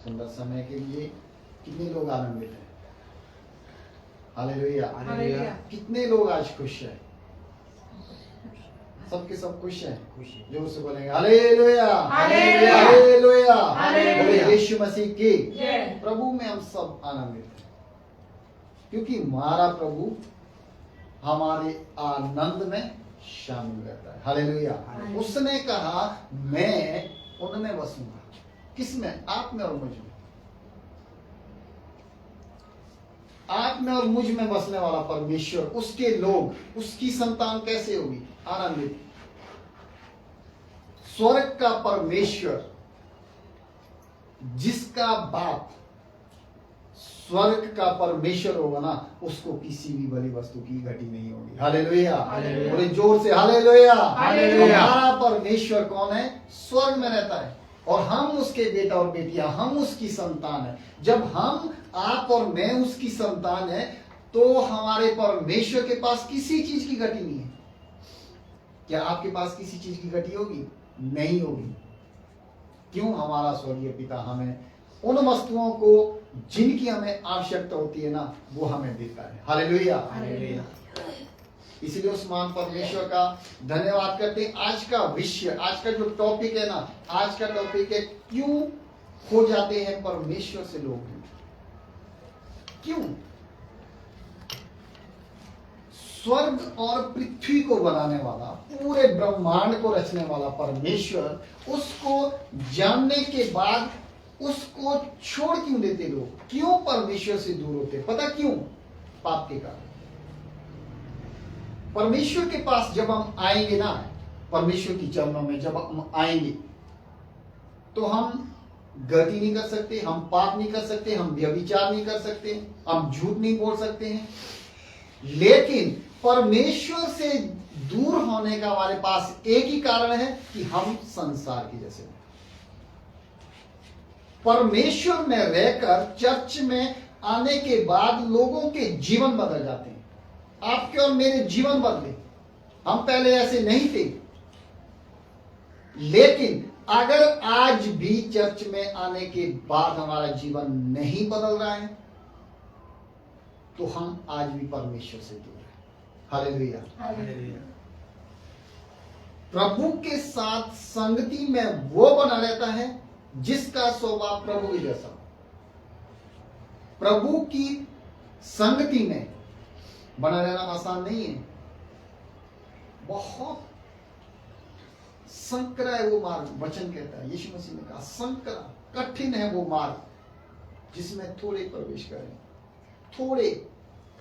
सुंदर समय के लिए कितने लोग आनंदित हैं? हालेलुया। हालेलुया। कितने लोग आज खुश हैं? सबके सब खुश हैं? जोर से बोलेंगे हालेलुया, हालेलुया, हालेलुया, हालेलुया। बोले यीशु मसीह की जय। प्रभु में हम सब आनंदित हैं, क्योंकि हमारा प्रभु हमारे आनंद में शामिल रहता है। हालेलुया। हालेलुया। उसने कहा मैं उनमें बसूंगा। किसमें? आप में और मुझ में। आप में और मुझ में बसने वाला परमेश्वर, उसके लोग, उसकी संतान कैसे होगी? आनंदित। स्वर्ग का परमेश्वर, जिसका बाप स्वर्ग का परमेश्वर होगा ना, उसको किसी भी भली वस्तु की घटी नहीं होगी। हालेलुया। हालेलुया। बोले जोर से हालेलुया। हालेलुया। हमारा परमेश्वर कौन है? स्वर्ग में रहता है और हम उसके बेटा और बेटियां, हम उसकी संतान है। जब हम, आप और मैं उसकी संतान है, तो हमारे परमेश्वर के पास किसी चीज की घटी नहीं है। क्या आपके पास किसी चीज की घटी होगी? नहीं होगी। क्यों? हमारा स्वर्गीय पिता हमें उन वस्तुओं को जिनकी हमें आवश्यकता होती है ना, वो हमें देता है। हालेलुया। हालेलुया। इसलिए उस महान परमेश्वर का धन्यवाद करते हैं। आज का विषय, आज का जो टॉपिक है ना, आज का टॉपिक है क्यों खो जाते हैं परमेश्वर से लोग? क्यों? स्वर्ग और पृथ्वी को बनाने वाला, पूरे ब्रह्मांड को रचने वाला परमेश्वर, उसको जानने के बाद उसको छोड़ क्यों देते लोग? क्यों परमेश्वर से दूर होते? पता क्यों? पाप के कारण। परमेश्वर के पास जब हम आएंगे ना, परमेश्वर की चरणों में जब हम आएंगे, तो हम गलती नहीं कर सकते, हम पाप नहीं कर सकते, हम व्यभिचार नहीं कर सकते, हम झूठ नहीं बोल सकते हैं। लेकिन परमेश्वर से दूर होने का हमारे पास एक ही कारण है कि हम संसार के जैसे हैं। परमेश्वर में रहकर चर्च में आने के बाद लोगों के जीवन बदल जाते हैं। आपके और मेरे जीवन बदले। हम पहले ऐसे नहीं थे, लेकिन अगर आज भी चर्च में आने के बाद हमारा जीवन नहीं बदल रहा है, तो हम आज भी परमेश्वर से दूर हैं। हालेलुया। हालेलुया। प्रभु के साथ संगति में वो बना रहता है जिसका स्वभाव प्रभु के जैसा हो। प्रभु की संगति में बना रहना आसान नहीं है। बहुत संकरा है वो मार्ग, वचन कहता है, यीशु मसीह ने कहा संकरा, कठिन है वो मार्ग जिसमें थोड़े प्रवेश करें। थोड़े,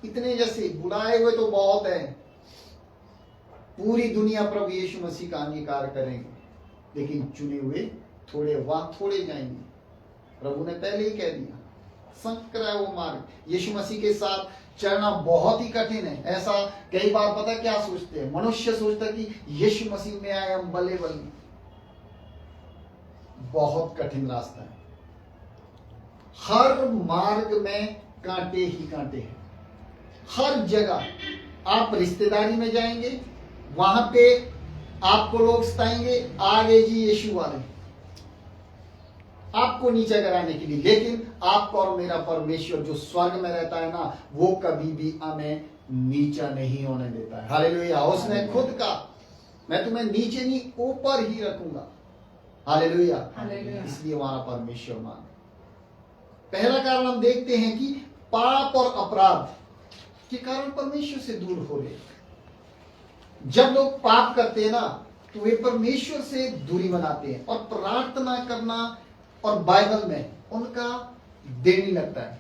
इतने जैसे बुलाए हुए तो बहुत है। पूरी दुनिया प्रभु यीशु मसीह का अंगीकार करेंगे, लेकिन चुने हुए थोड़े, वहां थोड़े जाएंगे। प्रभु ने पहले ही कह दिया, संकरा वो मार्ग। यीशु मसीह के साथ चलना बहुत ही कठिन है। ऐसा कई बार पता क्या सोचते हैं, मनुष्य सोचता है कि यीशु मसीह में आए हम बल्ले बल्ले। बहुत कठिन रास्ता है। हर मार्ग में कांटे ही कांटे हैं। हर जगह आप रिश्तेदारी में जाएंगे, वहां पे आपको लोग सताएंगे, आ गए जी यीशु वाले, आपको नीचा कराने के लिए। लेकिन आपका और मेरा परमेश्वर जो स्वर्ग में रहता है ना, वो कभी भी हमें नीचा नहीं होने देता है। हालेलुया। उसने खुद कहा मैं तुम्हें नीचे नहीं ऊपर ही रखूंगा। हालेलुया। हालेलुया। इसलिए हमारा परमेश्वर मान। पहला कारण हम देखते हैं कि पाप और अपराध के कारण परमेश्वर से दूर हो रहे। जब लोग पाप करते हैं ना, तो वे परमेश्वर से दूरी बनाते हैं और प्रार्थना करना और बाइबल में उनका दिल नहीं लगता है।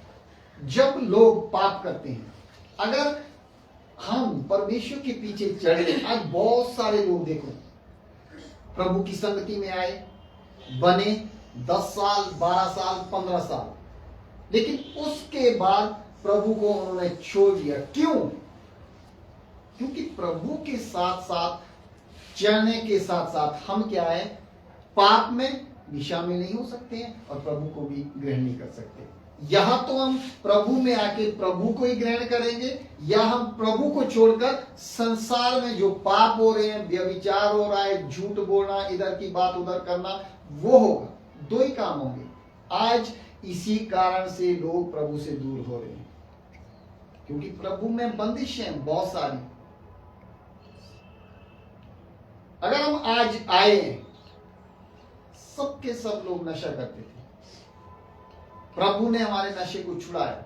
जब लोग पाप करते हैं, अगर हम परमेश्वर के पीछे चढ़े, आज बहुत सारे लोग देखो प्रभु की संगति में आए, बने 10 साल 12 साल 15 साल, लेकिन उसके बाद प्रभु को उन्होंने छोड़ दिया। क्यों? क्योंकि प्रभु के साथ साथ चलने के साथ साथ हम क्या है, पाप में भी शामिल नहीं हो सकते हैं और प्रभु को भी ग्रहण नहीं कर सकते। यहां तो हम प्रभु में आके प्रभु को ही ग्रहण करेंगे, या हम प्रभु को छोड़कर संसार में जो पाप हो रहे हैं, व्यभिचार हो रहा है, झूठ बोलना, इधर की बात उधर करना, वो होगा। दो ही काम होंगे। आज इसी कारण से लोग प्रभु से दूर हो रहे हैं, क्योंकि प्रभु में बंदिशें बहुत सारी। अगर हम आज आए, सबके सब लोग नशा करते थे, प्रभु ने हमारे नशे को छुड़ाया।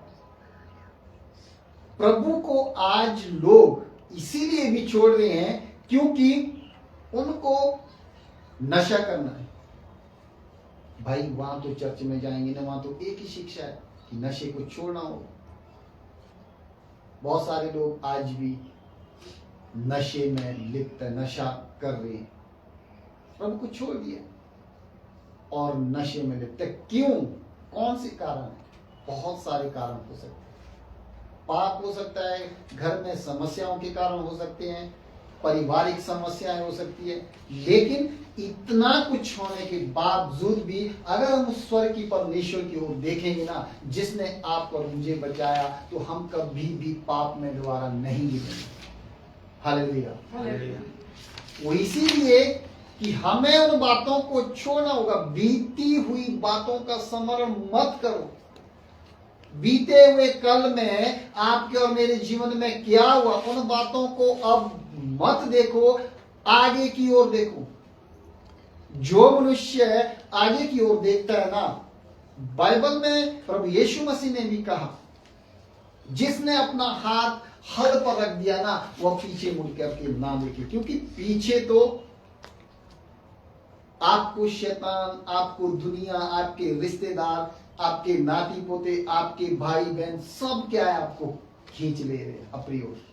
प्रभु को आज लोग इसीलिए भी छोड़ रहे हैं क्योंकि उनको नशा करना है। भाई वहां तो चर्च में जाएंगे ना, वहां तो एक ही शिक्षा है कि नशे को छोड़ना हो। बहुत सारे लोग आज भी नशे में लिप्त, नशा कर रहे हैं, प्रभु को छोड़ दिया और नशे में लिप्त। क्यों? कौन से कारण है? बहुत सारे कारण हो सकते हैं। पाप हो सकता है, घर में समस्याओं के कारण हो सकते हैं, पारिवारिक समस्याएं हो सकती है, लेकिन इतना कुछ होने के बावजूद भी अगर हम उस स्वर्ग की परमेश्वर की ओर देखेंगे ना, जिसने आप और मुझे बचाया, तो हम कभी भी पाप में दोबारा नहीं गिरेंगे। हालेलुया। वो इसीलिए कि हमें उन बातों को छोड़ना होगा। बीती हुई बातों का स्मरण मत करो। बीते हुए कल में आपके और मेरे जीवन में क्या हुआ, उन बातों को अब मत देखो, आगे की ओर देखो। जो मनुष्य आगे की ओर देखता है ना, बाइबल में प्रभु यीशु मसीह ने भी कहा, जिसने अपना हाथ हल पर रख दिया ना, वह पीछे मुड़ करके ना देखे, क्योंकि पीछे तो आपको शैतान, आपको दुनिया, आपके रिश्तेदार, आपके नाती पोते, आपके भाई बहन सब क्या है, आपको खींच ले रहे हैं अपनी ओर।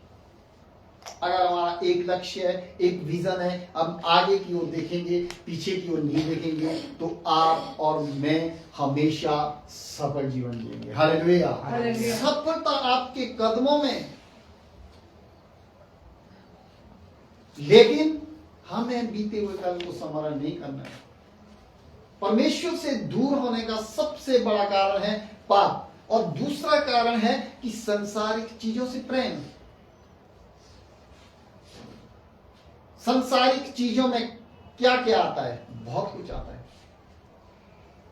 अगर हमारा एक लक्ष्य है, एक विजन है, हम आगे की ओर देखेंगे, पीछे की ओर नहीं देखेंगे, तो आप और मैं हमेशा सफल जीवन जिएंगे। हालेलुया। सफलता आपके कदमों में, लेकिन हमें बीते हुए कल को स्मरण नहीं करना है। परमेश्वर से दूर होने का सबसे बड़ा कारण है पाप, और दूसरा कारण है कि संसारिक चीजों से प्रेम। संसारिक चीजों में क्या क्या आता है? बहुत कुछ आता है।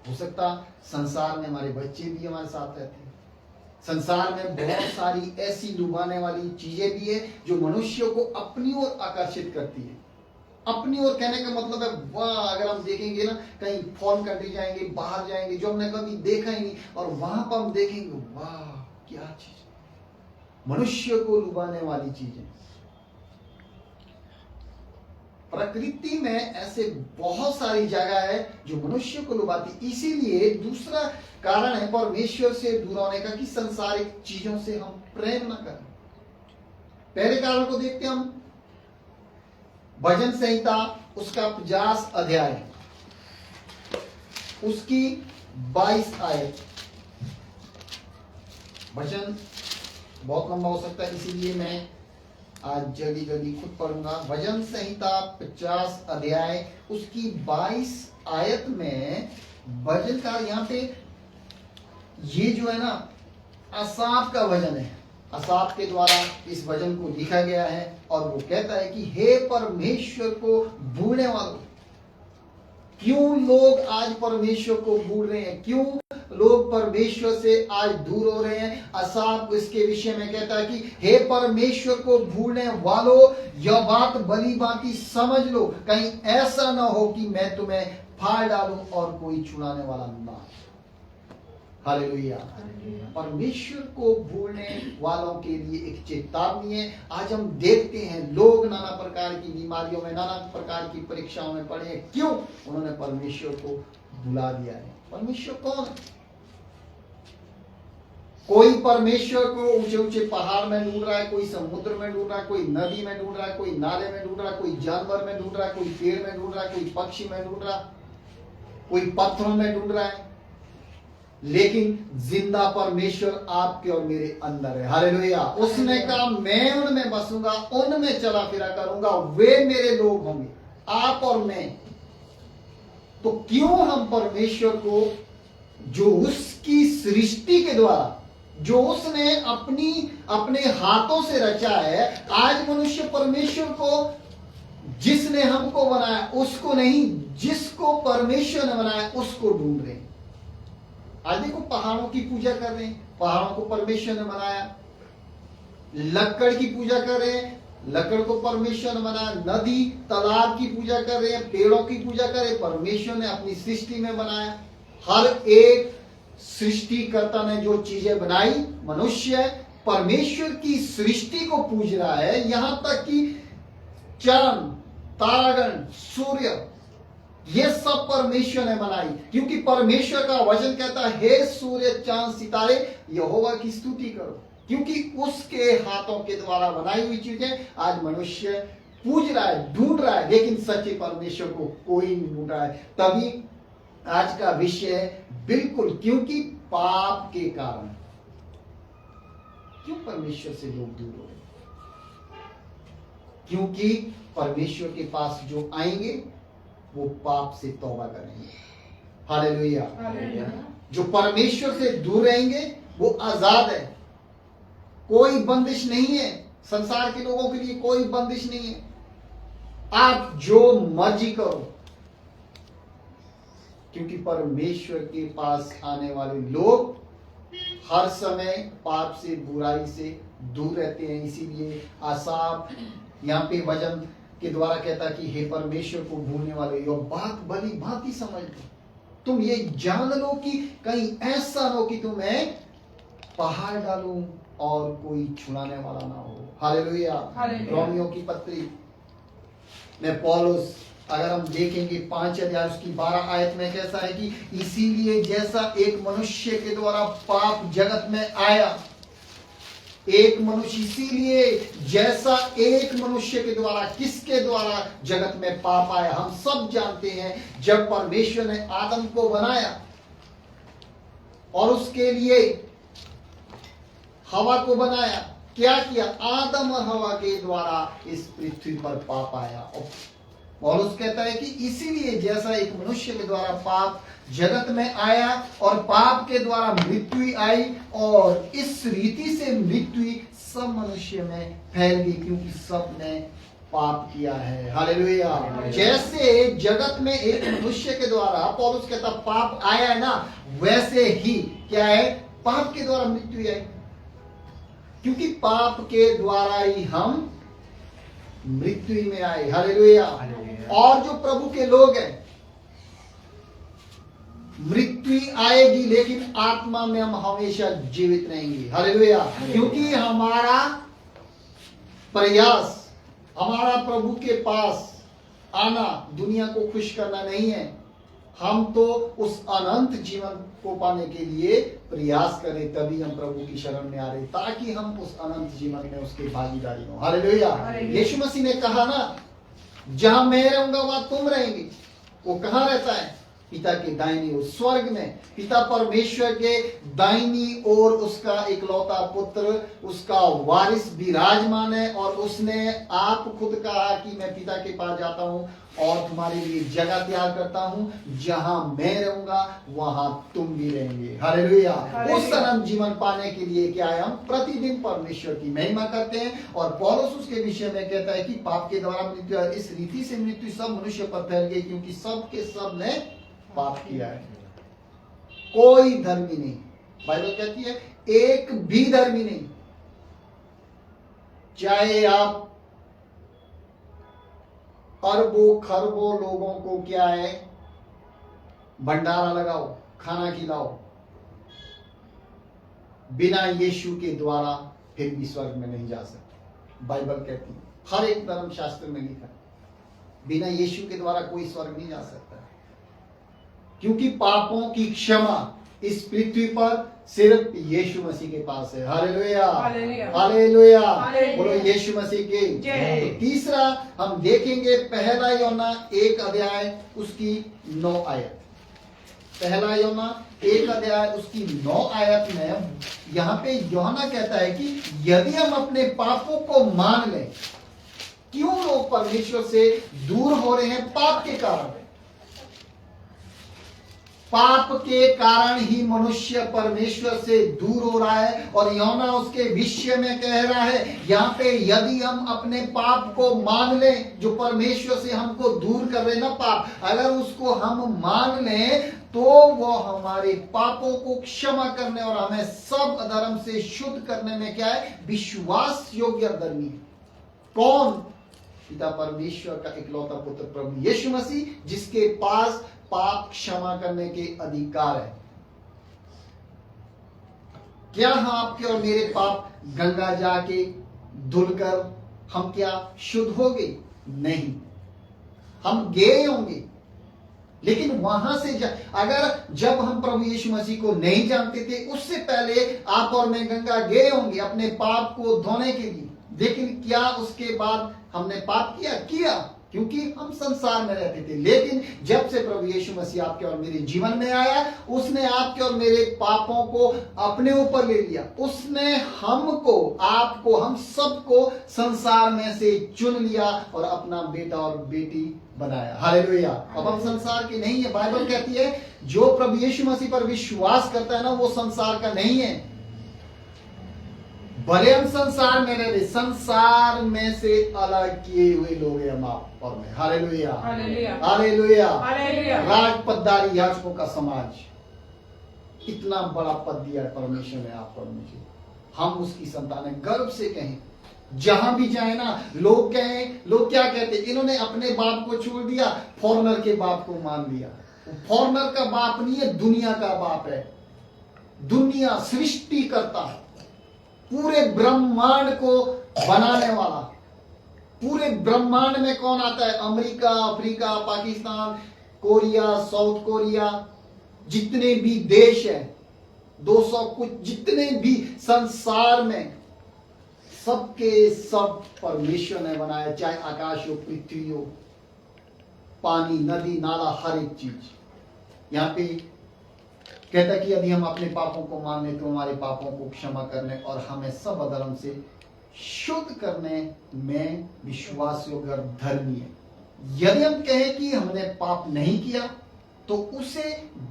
हो सकता संसार में हमारे बच्चे भी हमारे साथ रहते हैं। संसार में बहुत सारी ऐसी लुभाने वाली चीजें भी है जो मनुष्यों को अपनी ओर आकर्षित करती है। अपनी ओर कहने का मतलब है, वाह, अगर हम देखेंगे ना, कहीं फॉरेन कंट्री जाएंगे, बाहर जाएंगे, जो हमने कभी देखा ही नहीं, और वहां पर हम देखेंगे, वाह क्या चीज, मनुष्य को लुभाने वाली चीजें। प्रकृति में ऐसे बहुत सारी जगह है जो मनुष्य को लुभाती। इसीलिए दूसरा कारण है परमेश्वर से दूर होने का कि संसारिक चीजों से हम प्रेम न करें। पहले कारण को देखते हैं हम, भजन संहिता उसका 50 अध्याय, उसकी 22 आयत। भजन बहुत लंबा हो सकता है, इसीलिए मैं आज जल्दी जल्दी खुद पढ़ूंगा। भजन संहिता 50 अध्याय उसकी 22 आयत में भजन का, यहाँ पे ये जो है ना, असाफ का भजन है। असाफ के द्वारा इस भजन को लिखा गया है, और वो कहता है कि हे परमेश्वर को भूलने वालों। क्यों लोग आज परमेश्वर को भूल रहे हैं? क्यों लोग परमेश्वर से आज दूर हो रहे हैं? असाफ इसके विषय में कहता है कि हे परमेश्वर को भूलने वालों, यह बात भली भांति समझ लो, कहीं ऐसा ना हो कि मैं तुम्हें फाड़ डालूं और कोई छुड़ाने वाला ना। हालेलुया। परमेश्वर को भूलने वालों के लिए एक चेतावनी है। आज हम देखते हैं लोग नाना प्रकार की बीमारियों में, नाना प्रकार की परीक्षाओं में पड़े हैं। क्यों? उन्होंने परमेश्वर को भुला दिया है। परमेश्वर कौन है? कोई परमेश्वर को ऊंचे ऊंचे पहाड़ में ढूंढ रहा है, कोई समुद्र में ढूंढ रहा है, कोई नदी में ढूंढ रहा है, कोई नाले में ढूंढ रहा है, कोई जानवर में ढूंढ रहा है, कोई पेड़ में ढूंढ रहा है, कोई पक्षी में ढूंढ रहा है, कोई पत्थरों में ढूंढ रहा है, लेकिन जिंदा परमेश्वर आपके और मेरे अंदर है। हालेलुया। उसने कहा मैं उनमें बसूंगा, उनमें चला फिरा करूंगा, वे मेरे लोग होंगे, आप और मैं। तो क्यों हम परमेश्वर को, जो उसकी सृष्टि के द्वारा, जो उसने अपने हाथों से रचा है, आज मनुष्य परमेश्वर को, जिसने हमको बनाया उसको नहीं, जिसको परमेश्वर ने बनाया उसको ढूंढ रहे हैं। आज देखो पहाड़ों की पूजा कर रहे हैं, पहाड़ों को परमेश्वर ने बनाया। लक्कड़ की पूजा कर रहे हैं, लकड़ को परमेश्वर ने बनाया। नदी तालाब की पूजा कर रहे हैं, पेड़ों की पूजा कर रहे हैं, परमेश्वर ने अपनी सृष्टि में बनाया। हर एक सृष्टिकर्ता ने जो चीजें बनाई, मनुष्य परमेश्वर की सृष्टि को पूज रहा है। यहां तक कि चांद, तारागण, सूर्य, ये सब परमेश्वर ने बनाई, क्योंकि परमेश्वर का वचन कहता है, हे सूर्य, चांद, सितारे, यहोवा की स्तुति करो, क्योंकि उसके हाथों के द्वारा बनाई हुई चीजें आज मनुष्य पूज रहा है, ढूंढ रहा है, लेकिन सच्चे परमेश्वर को कोई नहीं ढूंढ रहा है। तभी आज का विषय है बिल्कुल, क्योंकि पाप के कारण क्यों परमेश्वर से लोग दूर हो गए? क्योंकि परमेश्वर के पास जो आएंगे वो पाप से तौबा करेंगे। हालेलुया। जो परमेश्वर से दूर रहेंगे वो आजाद है, कोई बंदिश नहीं है। संसार के लोगों के लिए कोई बंदिश नहीं है, आप जो मर्जी करो, क्योंकि परमेश्वर के पास आने वाले लोग हर समय पाप से, बुराई से दूर रहते हैं। इसीलिए आसाफ यहाँ पे वचन के द्वारा कहता कि हे परमेश्वर को भूलने वाले, यो बात भली भांति समझ लो, तुम ये जान लो कि कहीं ऐसा हो कि तुम्हें पहाड़ डालूं और कोई छुड़ाने वाला ना हो। हालेलुया। रोमियो की पत्री में पौलुस, अगर हम देखेंगे 5 अध्याय उसकी 12 आयत में कैसा है कि इसीलिए जैसा एक मनुष्य के द्वारा पाप जगत में आया, एक मनुष्य, इसीलिए जैसा एक मनुष्य के द्वारा, किसके द्वारा जगत में पाप आया? हम सब जानते हैं, जब परमेश्वर ने आदम को बनाया और उसके लिए हवा को बनाया, क्या किया? आदम और हवा के द्वारा इस पृथ्वी पर पाप आया। और उस कहता है कि इसीलिए जैसा एक मनुष्य के द्वारा पाप जगत में आया और पाप के द्वारा मृत्यु आई, और इस रीति से मृत्यु सब मनुष्य में फैल गई, क्योंकि सब ने पाप किया है। हालेलुया। जैसे जगत में एक मनुष्य के द्वारा, पौलुस कहता, पाप आया है ना, वैसे ही क्या है? पाप के द्वारा मृत्यु आई, क्योंकि पाप के द्वारा ही हम मृत्यु में आए। हालेलुया। और जो प्रभु के लोग हैं, मृत्यु आएगी लेकिन आत्मा में हम हमेशा जीवित रहेंगे। हालेलुया। क्योंकि हमारा प्रयास, हमारा प्रभु के पास आना दुनिया को खुश करना नहीं है, हम तो उस अनंत जीवन को पाने के लिए प्रयास करें, तभी हम प्रभु की शरण में आ रहे, ताकि हम उस अनंत जीवन में उसके भागीदारी हो। हालेलुया। यीशु मसीह ने कहा ना, जहां मैं रहूंगा वहां तुम रहेंगे। वो कहां रहता है? पिता के दाहिनी ओर, स्वर्ग में। पिता परमेश्वर के दाहिनी ओर उसका इकलौता पुत्र, उसका वारिस विराजमान है, और उसने आप खुद कहा कि मैं पिता के पास जाता हूं और तुम्हारे लिए जगह तैयार करता हूं, जहां मैं रहूंगा वहां तुम भी रहेंगे। हालेलुया। उस अनंत जीवन पाने के लिए क्या है? हम प्रतिदिन परमेश्वर की महिमा करते हैं। और पौलुस उसके विषय में कहता है कि पाप के द्वारा मृत्यु, इस रीति से मृत्यु सब मनुष्य पर फैल गई, क्योंकि सब के सब ने पाप किया है। कोई धर्मी नहीं, बाइबल कहती है एक भी धर्मी नहीं। चाहे आप अरबों खरबों लोगों को क्या है, भंडारा लगाओ, खाना खिलाओ, बिना यीशु के द्वारा फिर भी स्वर्ग में नहीं जा सकते। बाइबल कहती है, हर एक धर्म शास्त्र में लिखा है, बिना यीशु के द्वारा कोई स्वर्ग नहीं जा सकता, क्योंकि पापों की क्षमा इस पृथ्वी पर सिर्फ यीशु मसीह के पास है। हालेलुया। हालेलुया। बोलो यीशु मसीह की जय। तो तीसरा हम देखेंगे पहला यूहन्ना 1 अध्याय उसकी 9 आयत। पहला यूहन्ना 1 अध्याय उसकी 9 आयत में यहाँ पे यूहन्ना कहता है कि यदि हम अपने पापों को मान लें, क्यों लोग परमेश्वर से दूर हो रहे हैं? पाप के कारण। पाप के कारण ही मनुष्य परमेश्वर से दूर हो रहा है। और यूहन्ना उसके विषय में कह रहा है यहाँ पे, यदि हम अपने पाप को मान लें, जो परमेश्वर से हमको दूर कर रहे ना पाप, अगर उसको हम मान लें तो वो हमारे पापों को क्षमा करने और हमें सब अधर्म से शुद्ध करने में क्या है, विश्वास योग्य धर्मी है। कौन? पिता परमेश्वर का इकलौता पुत्र प्रभु यीशु मसीह, जिसके पास पाप क्षमा करने के अधिकार है। क्या हम आपके और मेरे पाप गंगा जाके धुलकर हम क्या शुद्ध हो गए? नहीं, हम गए होंगे, लेकिन वहां से अगर जब हम प्रभु यीशु मसीह को नहीं जानते थे, उससे पहले आप और मैं गंगा गए होंगे अपने पाप को धोने के लिए। लेकिन क्या उसके बाद हमने पाप किया? क्योंकि हम संसार में रहते थे। लेकिन जब से प्रभु यीशु मसीह आपके और मेरे जीवन में आया, उसने आपके और मेरे पापों को अपने ऊपर ले लिया। उसने हमको, आपको, हम सबको संसार में से चुन लिया और अपना बेटा और बेटी बनाया। हालेलुया। अब हम संसार के नहीं है। बाइबल कहती है जो प्रभु यीशु मसीह पर विश्वास करता है ना, वो संसार का नहीं है। भले हम संसार में रहे, संसार में से अलग किए हुए लोग हैं हम आप और मैं। Hallelujah, hallelujah, hallelujah. राजपददारी याजकों का समाज, इतना बड़ा पद दिया परमेश्वर ने आप और मुझे। हम उसकी संतान है। गर्व से कहें, जहां भी जाए ना, लोग कहें, लोग क्या कहते, इन्होंने अपने बाप को छोड़ दिया, फॉरेनर के बाप को मान लिया। फॉरेनर का बाप नहीं है, दुनिया का बाप है। दुनिया सृष्टि करता है, पूरे ब्रह्मांड को बनाने वाला। पूरे ब्रह्मांड में कौन आता है? America, Africa, Pakistan, Korea, south Korea, जितने भी देश हैं, 200 कुछ, जितने भी संसार में, सबके सब परमेश्वर ने बनाया। चाहे आकाश हो, पृथ्वी हो, पानी, नदी, नाला, हर एक चीज। यहां पे कहता है कि यदि हम अपने पापों को मान लें तो हमारे पापों को क्षमा करने और हमें सब अधर्म से शुद्ध करने में विश्वास योग्य और धर्मी है। यदि हम कहें कि हमने पाप नहीं किया तो उसे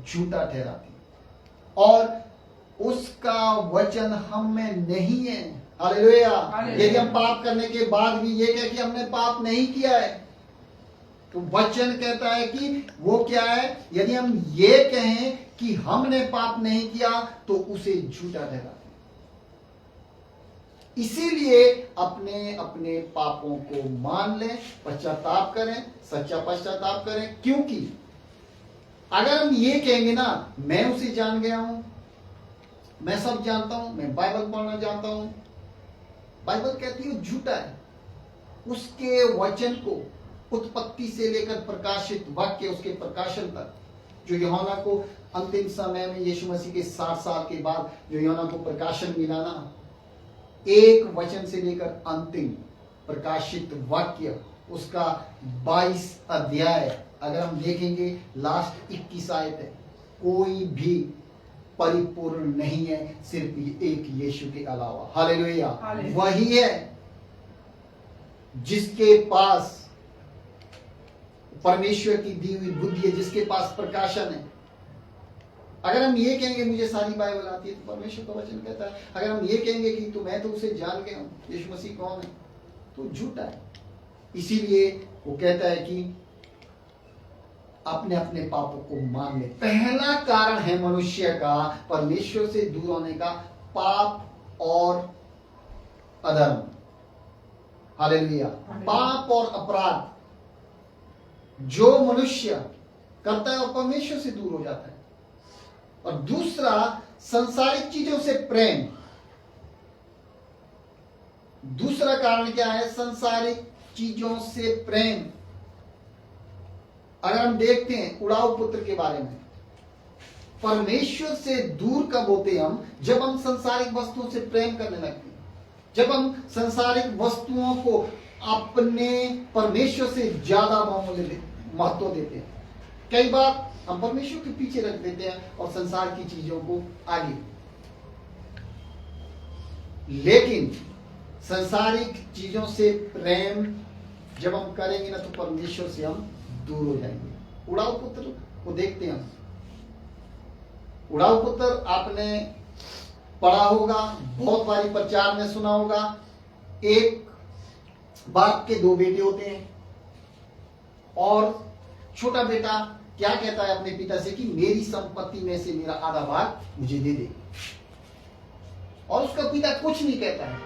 झूठा ठहराती और उसका वचन हम में नहीं है। हालेलुया। यदि हम पाप करने के बाद भी ये कहे कि हमने पाप नहीं किया है, तो वचन कहता है कि वो क्या है? यदि हम ये कहें कि हमने पाप नहीं किया तो उसे झूठा ठहराते। इसीलिए अपने अपने पापों को मान लें, पश्चाताप करें, सच्चा पश्चाताप करें। क्योंकि अगर हम ये कहेंगे ना, मैं उसे जान गया हूं, मैं सब जानता हूं, मैं बाइबल पढ़ना जानता हूं, बाइबल कहती है झूठा है। उसके वचन को उत्पत्ति से लेकर प्रकाशित वाक्य, उसके प्रकाशन तक, जो यूहन्ना को अंतिम समय में यीशु मसीह के 60 साल के बाद जो यूहन्ना को प्रकाशन मिला ना, एक वचन से लेकर अंतिम प्रकाशित वाक्य, उसका 22 अध्याय अगर हम देखेंगे, लास्ट 21 आयत है, कोई भी परिपूर्ण नहीं है सिर्फ एक यीशु के अलावा। हालेलुया। वही है जिसके पास परमेश्वर की दी हुई बुद्धि है, जिसके पास प्रकाशन है। अगर हम ये कहेंगे मुझे सारी बाइबल आती है, तो परमेश्वर का वचन कहता है। अगर हम ये कहेंगे कि तो मैं तो उसे जान गया हूं, यीशु मसीह कौन है, तो झूठा है। इसीलिए वो कहता है कि अपने अपने पापों को मान ले। पहला कारण है मनुष्य का परमेश्वर से दूर होने का, पाप और अधर्म। हालेलुया। पाप और अपराध जो मनुष्य करता है वो परमेश्वर से दूर हो जाता है। और दूसरा, संसारिक चीजों से प्रेम। दूसरा कारण क्या है? संसारिक चीजों से प्रेम। अगर हम देखते हैं उड़ाऊ पुत्र के बारे में, परमेश्वर से दूर कब होते हम? जब हम संसारिक वस्तुओं से प्रेम करने लगते हैं, जब हम संसारिक वस्तुओं को अपने परमेश्वर से ज्यादा महत्व देते हैं। कई बार हम परमेश्वर के पीछे रख देते हैं और संसार की चीजों को आगे। लेकिन संसारिक चीजों से प्रेम जब हम करेंगे ना, तो परमेश्वर से हम दूर हो जाएंगे। उड़ाऊ पुत्र को देखते हैं हम, उड़ाऊ पुत्र आपने पढ़ा होगा, बहुत बारी प्रचार में सुना होगा। एक बाप के दो बेटे होते हैं और छोटा बेटा क्या कहता है अपने पिता से कि मेरी संपत्ति में से मेरा आधा भाग मुझे दे दे, और उसका पिता कुछ नहीं कहता है,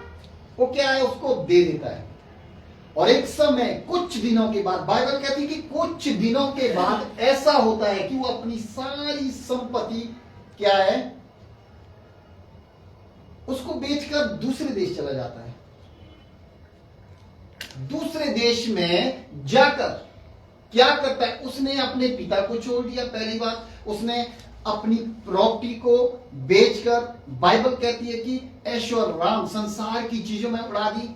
वो क्या है उसको दे देता है। और एक समय कुछ दिनों के बाद, बाइबल कहती है कि कुछ दिनों के बाद ऐसा होता है कि वो अपनी सारी संपत्ति क्या है उसको बेचकर दूसरे देश चला जाता है। दूसरे देश में जाकर क्या करता है, उसने अपने पिता को छोड़ दिया। पहली बात, उसने अपनी प्रॉपर्टी को बेचकर, बाइबल कहती है कि ऐश्वर्य राम संसार की चीजों में उड़ा दी,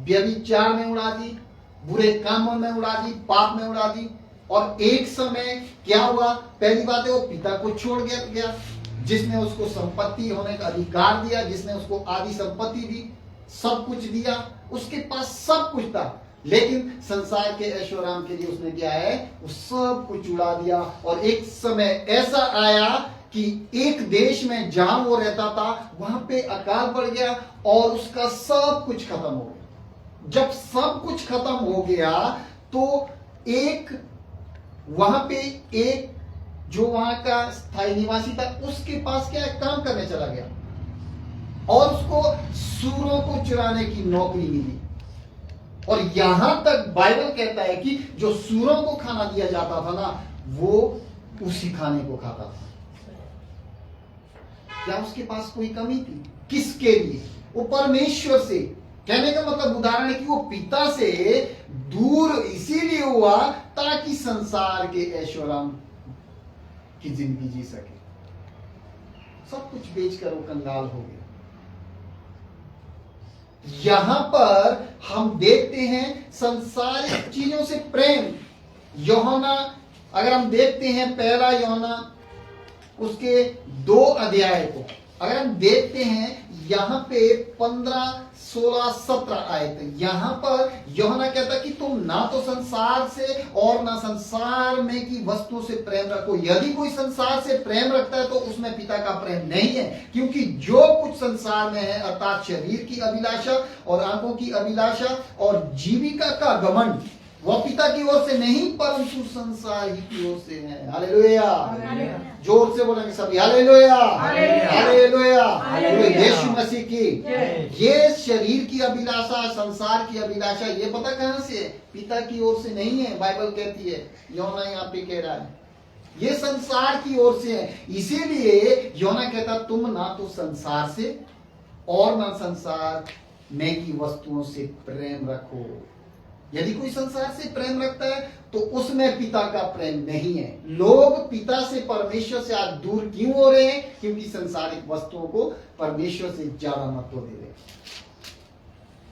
व्यभिचार में उड़ा दी, बुरे कामों में उड़ा दी, पाप में उड़ा दी। और एक समय क्या हुआ, पहली बात है वो पिता को छोड़ गया जिसने उसको संपत्ति होने का अधिकार दिया, जिसने उसको आधी संपत्ति दी, सब कुछ दिया, उसके पास सब कुछ था, लेकिन संसार के ऐश्वर्य के लिए उसने क्या है वो सब कुछ उड़ा दिया। और एक समय ऐसा आया कि एक देश में जहां वो रहता था वहां पे अकाल पड़ गया और उसका सब कुछ खत्म हो गया। जब सब कुछ खत्म हो गया तो एक वहां पे एक जो वहां का स्थायी निवासी था उसके पास क्या है काम करने चला गया और उसको सूरों को चुराने की नौकरी मिली। और यहां तक बाइबल कहता है कि जो सूरों को खाना दिया जाता था ना वो उसी खाने को खाता था। क्या उसके पास कोई कमी थी? किसके लिए? वो परमेश्वर से। कहने का मतलब उदाहरण है कि वो पिता से दूर इसीलिए हुआ ताकि संसार के ऐश्वर्य की जिंदगी जी सके। सब कुछ बेचकर वो कंगाल हो गया। यहां पर हम देखते हैं संसारिक चीजों से प्रेम। यूहन्ना अगर हम देखते हैं पहला यूहन्ना उसके 2 अध्याय को अगर हम देखते हैं यहां पे 15, 16, 17 आयत, यहां पर यूहन्ना कहता कि तुम ना तो संसार से और ना संसार में की वस्तु से प्रेम रखो। यदि कोई संसार से प्रेम रखता है तो उसमें पिता का प्रेम नहीं है, क्योंकि जो कुछ संसार में है अर्थात शरीर की अभिलाषा और आंखों की अभिलाषा और जीविका का घमंड वह पिता की ओर से नहीं परंतु संसार ही की ओर से है। हालेलुया, जोर से बोलेंगे सभी हालेलुया, हालेलुया, यीशु मसीह की। ये शरीर की अभिलाषा, संसार की अभिलाषा, ये पता कहां से है? पिता की ओर से नहीं है। बाइबल कहती है, यूहन्ना यहाँ पे कह रहा है ये संसार की ओर से है। इसीलिए यूहन्ना कहता तुम ना तो संसार से और ना संसार में की वस्तुओं से प्रेम रखो। यदि कोई संसार से प्रेम रखता है तो उसमें पिता का प्रेम नहीं है। लोग पिता से, परमेश्वर से आज दूर क्यों हो रहे हैं? क्योंकि संसारिक वस्तुओं को परमेश्वर से ज्यादा महत्व दे रहे हैं।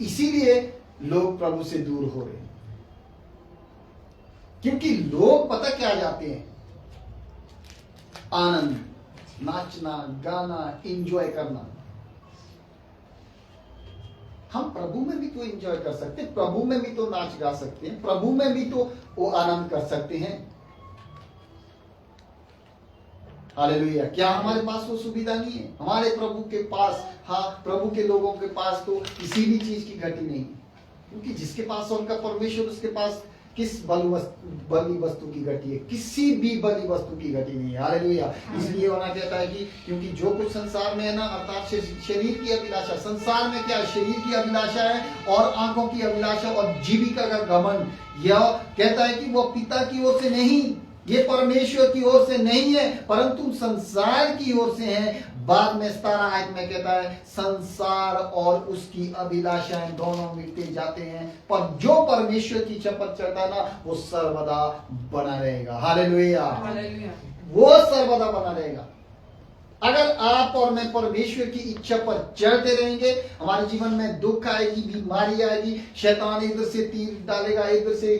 इसीलिए लोग प्रभु से दूर हो रहे हैं, क्योंकि लोग पता क्या जाते हैं? आनंद, नाचना, गाना, एंजॉय करना। हम प्रभु में भी तो एंजॉय कर सकते हैं, प्रभु में भी तो नाच गा सकते हैं, प्रभु में भी तो वो आनंद कर सकते हैं। हालेलुया। क्या हमारे पास वो सुविधा नहीं है? हमारे प्रभु के पास, हाँ प्रभु के लोगों के पास तो किसी भी चीज की घटी नहीं, क्योंकि जिसके पास उनका परमेश्वर उसके पास किस बलि वस्तु की घटी है? किसी भी बलि वस्तु की घटी नहीं है। हालेलुया। इसलिए होना कहता है कि क्योंकि जो कुछ संसार में है ना अर्थात शरीर की अभिलाषा, संसार में क्या है? शरीर की अभिलाषा है और आंखों की अभिलाषा और जीविका का घमंड। यह कहता है कि वो पिता की ओर से नहीं, ये परमेश्वर की ओर से नहीं है, परंतु संसार की ओर से है। बाद में 17 आयत में कहता है संसार और उसकी अभिलाषाएं दोनों मिटते जाते हैं, पर जो परमेश्वर की इच्छा पर चलता है ना वो सर्वदा बना रहेगा। हालेलुया, वो सर्वदा बना रहेगा। अगर आप और मैं परमेश्वर की इच्छा पर चलते रहेंगे, हमारे जीवन में दुख आएगी, बीमारी आएगी, शैतान इधर से तीर डालेगा, इधर से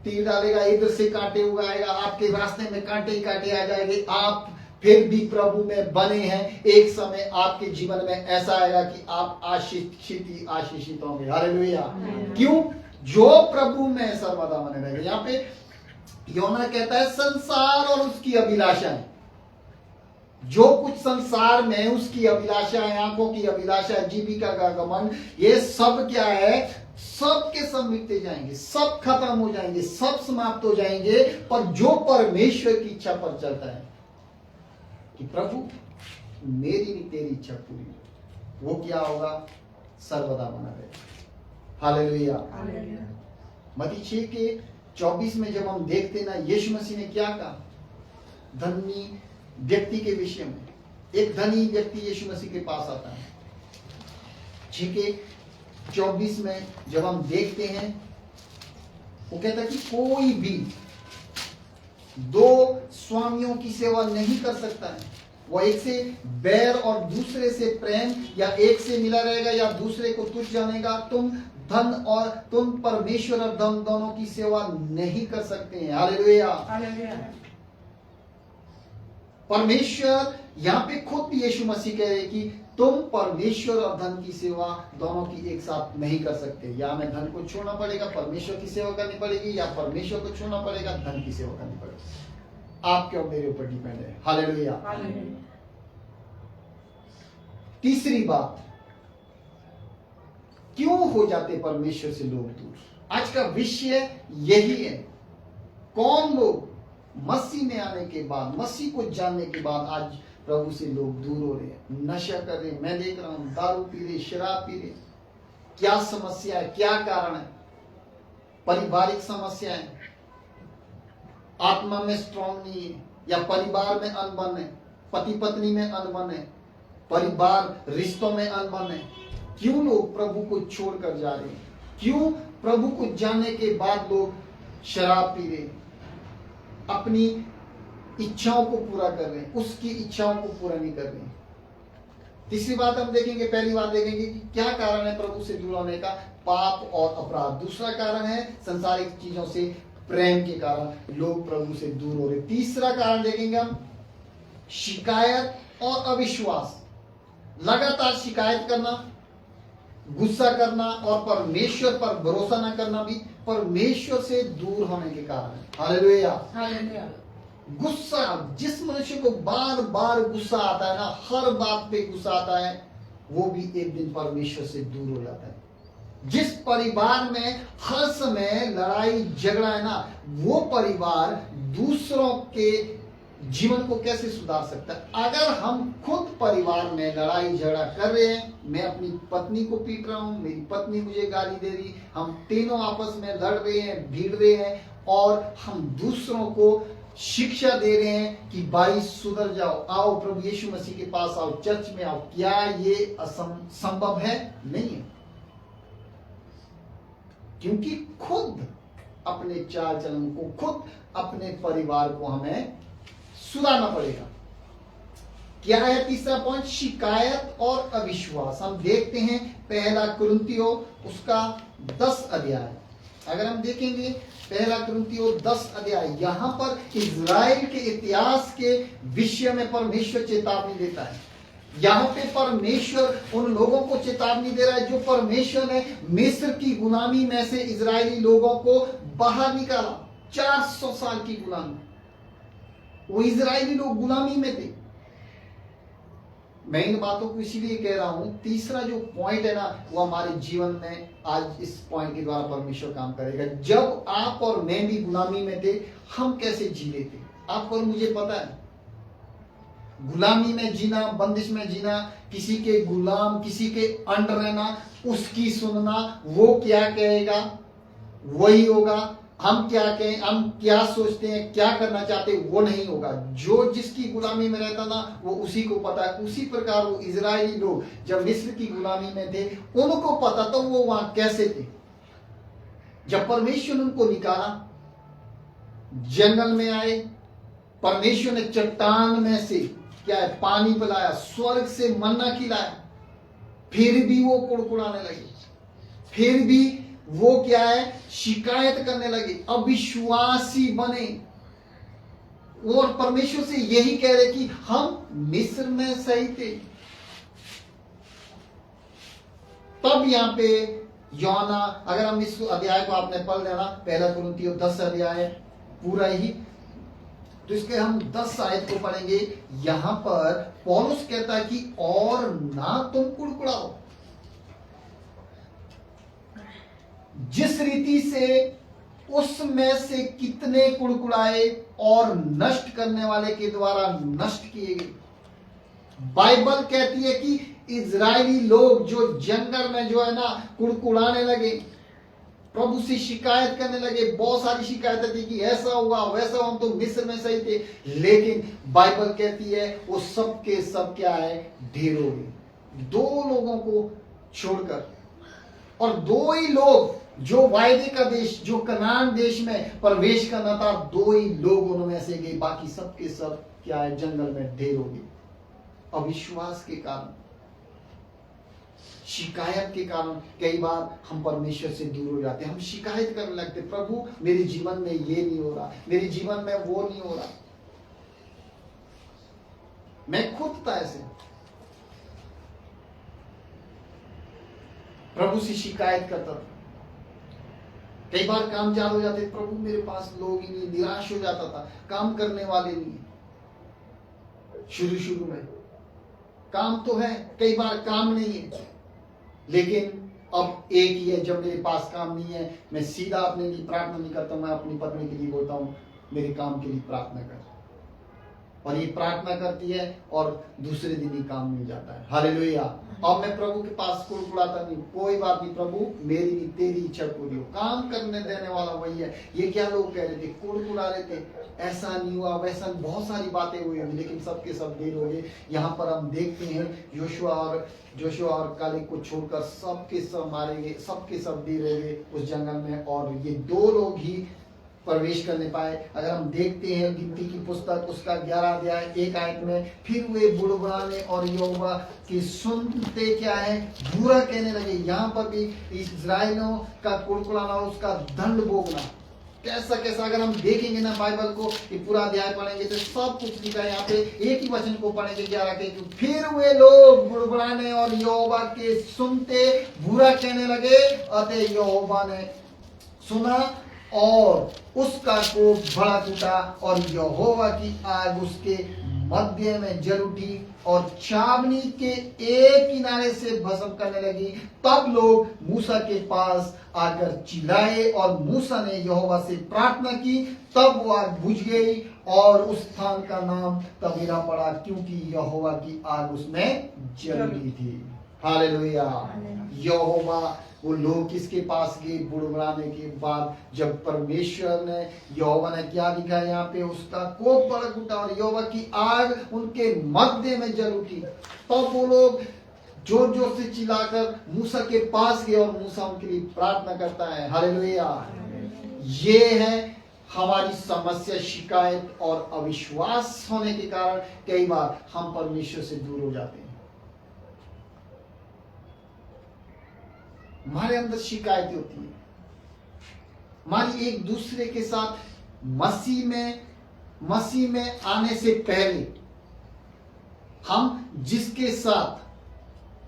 तीर डालेगा, इधर से कांटे उगाएगा, आपके रास्ते में कांटे ही कांटे आ जाएंगे। आप फिर भी प्रभु में बने हैं, एक समय आपके जीवन में ऐसा आएगा कि आप आशीषित होंगे। हालेलुया। क्यों? जो प्रभु में सर्वदा बने रहेंगे। यहाँ पे यूहन्ना कहता है संसार और उसकी अभिलाषाएं। जो कुछ संसार में उसकी अभिलाषा है, आंखों की अभिलाषा है, जीविका का घमंड, ये सब क्या है? सब के सब मिटते जाएंगे, सब खत्म हो जाएंगे, सब समाप्त हो जाएंगे। पर जो परमेश्वर की इच्छा पर चलता है कि प्रभु मेरी भी तेरी इच्छा पूरी हो, वो क्या होगा? सर्वदा बना रहेगा। हालेलुया। मत्ती 6:24 में जब हम देखते ना, यीशु मसीह ने क्या कहा धनी व्यक्ति के विषय में? एक धनी व्यक्ति यीशु मसीह के पास आता है। 6:24 में जब हम देखते हैं, वो कहता है कि कोई भी दो स्वामियों की सेवा नहीं कर सकता है। वो एक से बैर और दूसरे से प्रेम, या एक से मिला रहेगा या दूसरे को तुच्छ जानेगा। तुम परमेश्वर और धन दोनों की सेवा नहीं कर सकते हैं। हालेलुया। परमेश्वर यहाँ पे खुद यीशु मसीह कह रहे कि तुम परमेश्वर और धन की सेवा दोनों की एक साथ नहीं कर सकते। या हमें धन को छोड़ना पड़ेगा, परमेश्वर की सेवा करनी पड़ेगी, या परमेश्वर को छोड़ना पड़ेगा, धन की सेवा करनी पड़ेगी। आपके और मेरे ऊपर डिपेंड है। हालेलुया। तीसरी बात, क्यों हो जाते परमेश्वर से लोग दूर? आज का विषय यही है। कौन लोग मसीह में आने के बाद, मसीह को जानने के बाद आज प्रभु से लोग दूर हो रहे हैं, नशा कर रहे हैं। मैं देख रहा हूं दारू पी रहे, शराब पी रहे। क्या समस्या है? क्या कारण है? पारिवारिक समस्या है, आत्मा में स्ट्रांग नहीं है, या परिवार में अनबन है, पति पत्नी में अनबन है, परिवार रिश्तों में अनबन है। क्यों लोग प्रभु को छोड़कर जा रहे हैं? क्यों प्रभु को जानने के बाद लोग शराब पी रहे, अपनी इच्छाओं को पूरा कर रहे हैं, उसकी इच्छाओं को पूरा नहीं कर रहे हैं? तीसरी बात हम देखेंगे, पहली बात देखेंगे कि क्या कारण है प्रभु से दूर होने का? पाप और अपराध। दूसरा कारण है संसारिक चीजों से प्रेम के कारण लोग प्रभु से दूर हो रहे। तीसरा कारण देखेंगे हम, शिकायत और अविश्वास। लगातार शिकायत करना, गुस्सा करना और परमेश्वर पर भरोसा न करना भी परमेश्वर से दूर होने के कारण है। हालेलुया। गुस्सा, जिस मनुष्य को बार बार गुस्सा आता है ना, हर बात पे गुस्सा आता है, वो भी एक दिन परमेश्वर से दूर हो जाता है। जिस परिवार में हर समय लड़ाई झगड़ा है ना, वो परिवार दूसरों के जीवन को कैसे सुधार सकता है? अगर हम खुद परिवार में लड़ाई झगड़ा कर रहे हैं, मैं अपनी पत्नी को पीट रहा हूं, मेरी पत्नी मुझे गाली दे रही, हम तीनों आपस में लड़ रहे हैं, भीड़ रहे हैं, और हम दूसरों को शिक्षा दे रहे हैं कि भाई सुधर जाओ, आओ प्रभु यीशु मसीह के पास आओ, चर्च में आओ। क्या ये संभव है? नहीं है। क्योंकि खुद अपने चाल चलन को, खुद अपने परिवार को हमें सुधारना पड़ेगा। क्या है तीसरा पॉइंट? शिकायत और अविश्वास। हम देखते हैं पहला कुरिन्थियों उसका 10 अध्याय। अगर हम देखेंगे पहला कुरिन्थियों 10 अध्याय, यहां पर इजराइल के इतिहास के विषय में परमेश्वर चेतावनी देता है। यहां पे परमेश्वर उन लोगों को चेतावनी दे रहा है जो परमेश्वर ने मिस्र की गुलामी में से इजरायली लोगों को बाहर निकाला। 400 साल की गुलामी, वो इजरायली लोग गुलामी में थे। मैं इन बातों को इसीलिए कह रहा हूं, तीसरा जो पॉइंट है ना, वो हमारे जीवन में आज इस पॉइंट के द्वारा परमेश्वर काम करेगा। जब आप और मैं भी गुलामी में थे, हम कैसे जी लेते? आपको और मुझे पता है, गुलामी में जीना, बंदिश में जीना, किसी के गुलाम, किसी के अंडर रहना, उसकी सुनना, वो क्या कहेगा वही होगा, हम क्या कहें, हम क्या सोचते हैं, क्या करना चाहते हैं, वो नहीं होगा। जो जिसकी गुलामी में रहता ना, वो उसी को पता है। उसी प्रकार वो इजरायली लोग जब मिस्र की गुलामी में थे, उनको पता तो वो वहां कैसे थे। जब परमेश्वर ने उनको निकाला, जंगल में आए, परमेश्वर ने चट्टान में से क्या है पानी पिलाया, स्वर्ग से मन्ना खिलाया, फिर भी वो कुड़कुड़ाने लगे, फिर भी वो क्या है शिकायत करने लगे, अविश्वासी बने, और परमेश्वर से यही कह रहे कि हम मिस्र में सही थे। तब यहां पे यूहन्ना, अगर हम इस अध्याय को आपने पढ़ लेना, पहला कुरिन्थियों 10 अध्याय पूरा ही, तो इसके हम 10 आयत को पढ़ेंगे। यहां पर पौलुस कहता है कि और ना तुम कुड़कुड़ाओ। जिस रीति से उसमें से कितने कुड़कुड़ाए और नष्ट करने वाले के द्वारा नष्ट किए गए। बाइबल कहती है कि इजरायली लोग जो जंगल में जो है ना कुड़कुड़ाने लगे, प्रभु से शिकायत करने लगे। बहुत सारी शिकायतें थी कि ऐसा हुआ वैसा हुआ, हम तो मिस्र में सही थे। लेकिन बाइबल कहती है वो सब के सब क्या है, ढेर हो गए। 2 लोगों को छोड़कर, और 2 ही लोग जो वायदे का देश, जो कनान देश में प्रवेश करना था, 2 ही लोग उनमें से गए। बाकी सब के सब क्या है, जंगल में ढेर हो गए। अविश्वास के कारण, शिकायत के कारण कई बार हम परमेश्वर से दूर हो जाते हैं। हम शिकायत करने लगते, प्रभु मेरे जीवन में ये नहीं हो रहा, मेरे जीवन में वो नहीं हो रहा। मैं खुद था ऐसे, प्रभु से शिकायत करता था। कई बार काम चालू हो जाते, प्रभु मेरे पास लोग ही नहीं, निराश हो जाता था, काम करने वाले नहीं। शुरू में काम तो है, कई बार काम नहीं है, लेकिन अब एक ही है, जब मेरे पास काम नहीं है, मैं सीधा अपने लिए प्रार्थना नहीं करता, मैं अपनी पत्नी के लिए बोलता हूं मेरे काम के लिए प्रार्थना कर। और ये प्रार्थना करती है और दूसरे दिन ही काम मिल जाता है। हालेलुया। अब मैं प्रभु के पास कुड़कुड़ाता नहीं, कोई बात नहीं प्रभु, मेरी नहीं तेरी इच्छा पूरी हो। काम करने देने वाला वही है। ये क्या लोग कह रहे थे, कुड़कुड़ा रहे थे, ऐसा नहीं हुआ वैसा, बहुत सारी बातें हुई होंगी, लेकिन सबके सब देर हो गए। यहाँ पर हम देखते हैं जोशुआ और कालेब को छोड़कर सबके सब मारे गए, सबके सब देर हो गए उस जंगल में, और ये 2 लोग ही प्रवेश करने पाए। अगर हम देखते हैं गिनती की पुस्तक उसका 11 अध्याय 1 आयत में, फिर वे बुड़बुड़ाने और यहोवा की सुनते क्या है, बुरा कहने लगे। यहाँ पर भी इस्राएलियों का कुड़कुड़ाना, उसका दंड भोगना कैसा कैसा, अगर हम देखेंगे ना बाइबल को, ये पूरा अध्याय पढ़ेंगे तो सब कुछ लिखा है। यहाँ पे एक ही वचन को पढ़ेंगे 11 के, फिर वे लोग बुड़बुड़ाने और यहोवा के सुनते बुरा कहने लगे। अतः यहोवा ने सुना और उसका कोप भड़क उठा और यहोवा की आग उसके मध्य में जल उठी और छावनी के एक किनारे से भस्म करने लगी। तब लोग मूसा के पास आकर चिल्लाए और मूसा ने यहोवा से प्रार्थना की। तब वो आग बुझ गई और उस स्थान का नाम तबेरा पड़ा, क्योंकि यहोवा की आग उसमें जल रही थी। हालेलुया। यहोवा, वो लोग किसके पास गए बुड़बुड़ाने के बाद, जब परमेश्वर ने, यहोवा ने क्या लिखा है यहाँ पे, उसका कोप भड़क उठा और यहोवा की आग उनके मध्य में जल उठी। तब वो लोग जोर जोर से चिल्लाकर मूसा के पास गए और मूसा उनके लिए प्रार्थना करता है। हालेलुया। ये है हमारी समस्या, शिकायत और अविश्वास होने के कारण कई बार हम परमेश्वर से दूर हो जाते हैं। हमारे अंदर शिकायतें होती है, हमारी एक दूसरे के साथ मसीह में आने से पहले हम जिसके साथ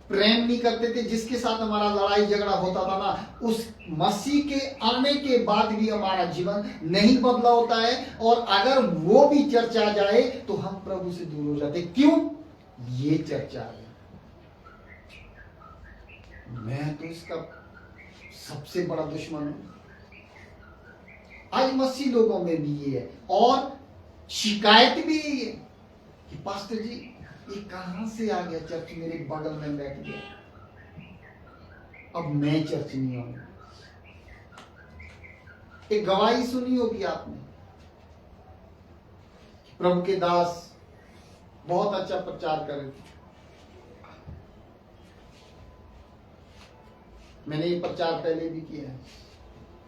प्रेम नहीं करते थे, जिसके साथ हमारा लड़ाई झगड़ा होता था ना, उस मसीह के आने के बाद भी हमारा जीवन नहीं बदला होता है। और अगर वो भी चर्चा जाए तो हम प्रभु से दूर हो जाते। क्यों? ये चर्चा है। मैं तो इसका सबसे बड़ा दुश्मन हूं। आज मसीह लोगों में भी ये है, और शिकायत भी ये है कि पास्टर जी ये कहां से आ गया, चर्च मेरे बगल में बैठ गया, अब मैं चर्च नहीं आऊंगा। एक गवाही सुनी होगी आपने, प्रभु के दास बहुत अच्छा प्रचार कर रहे थे। मैंने ये प्रचार पहले भी किया है,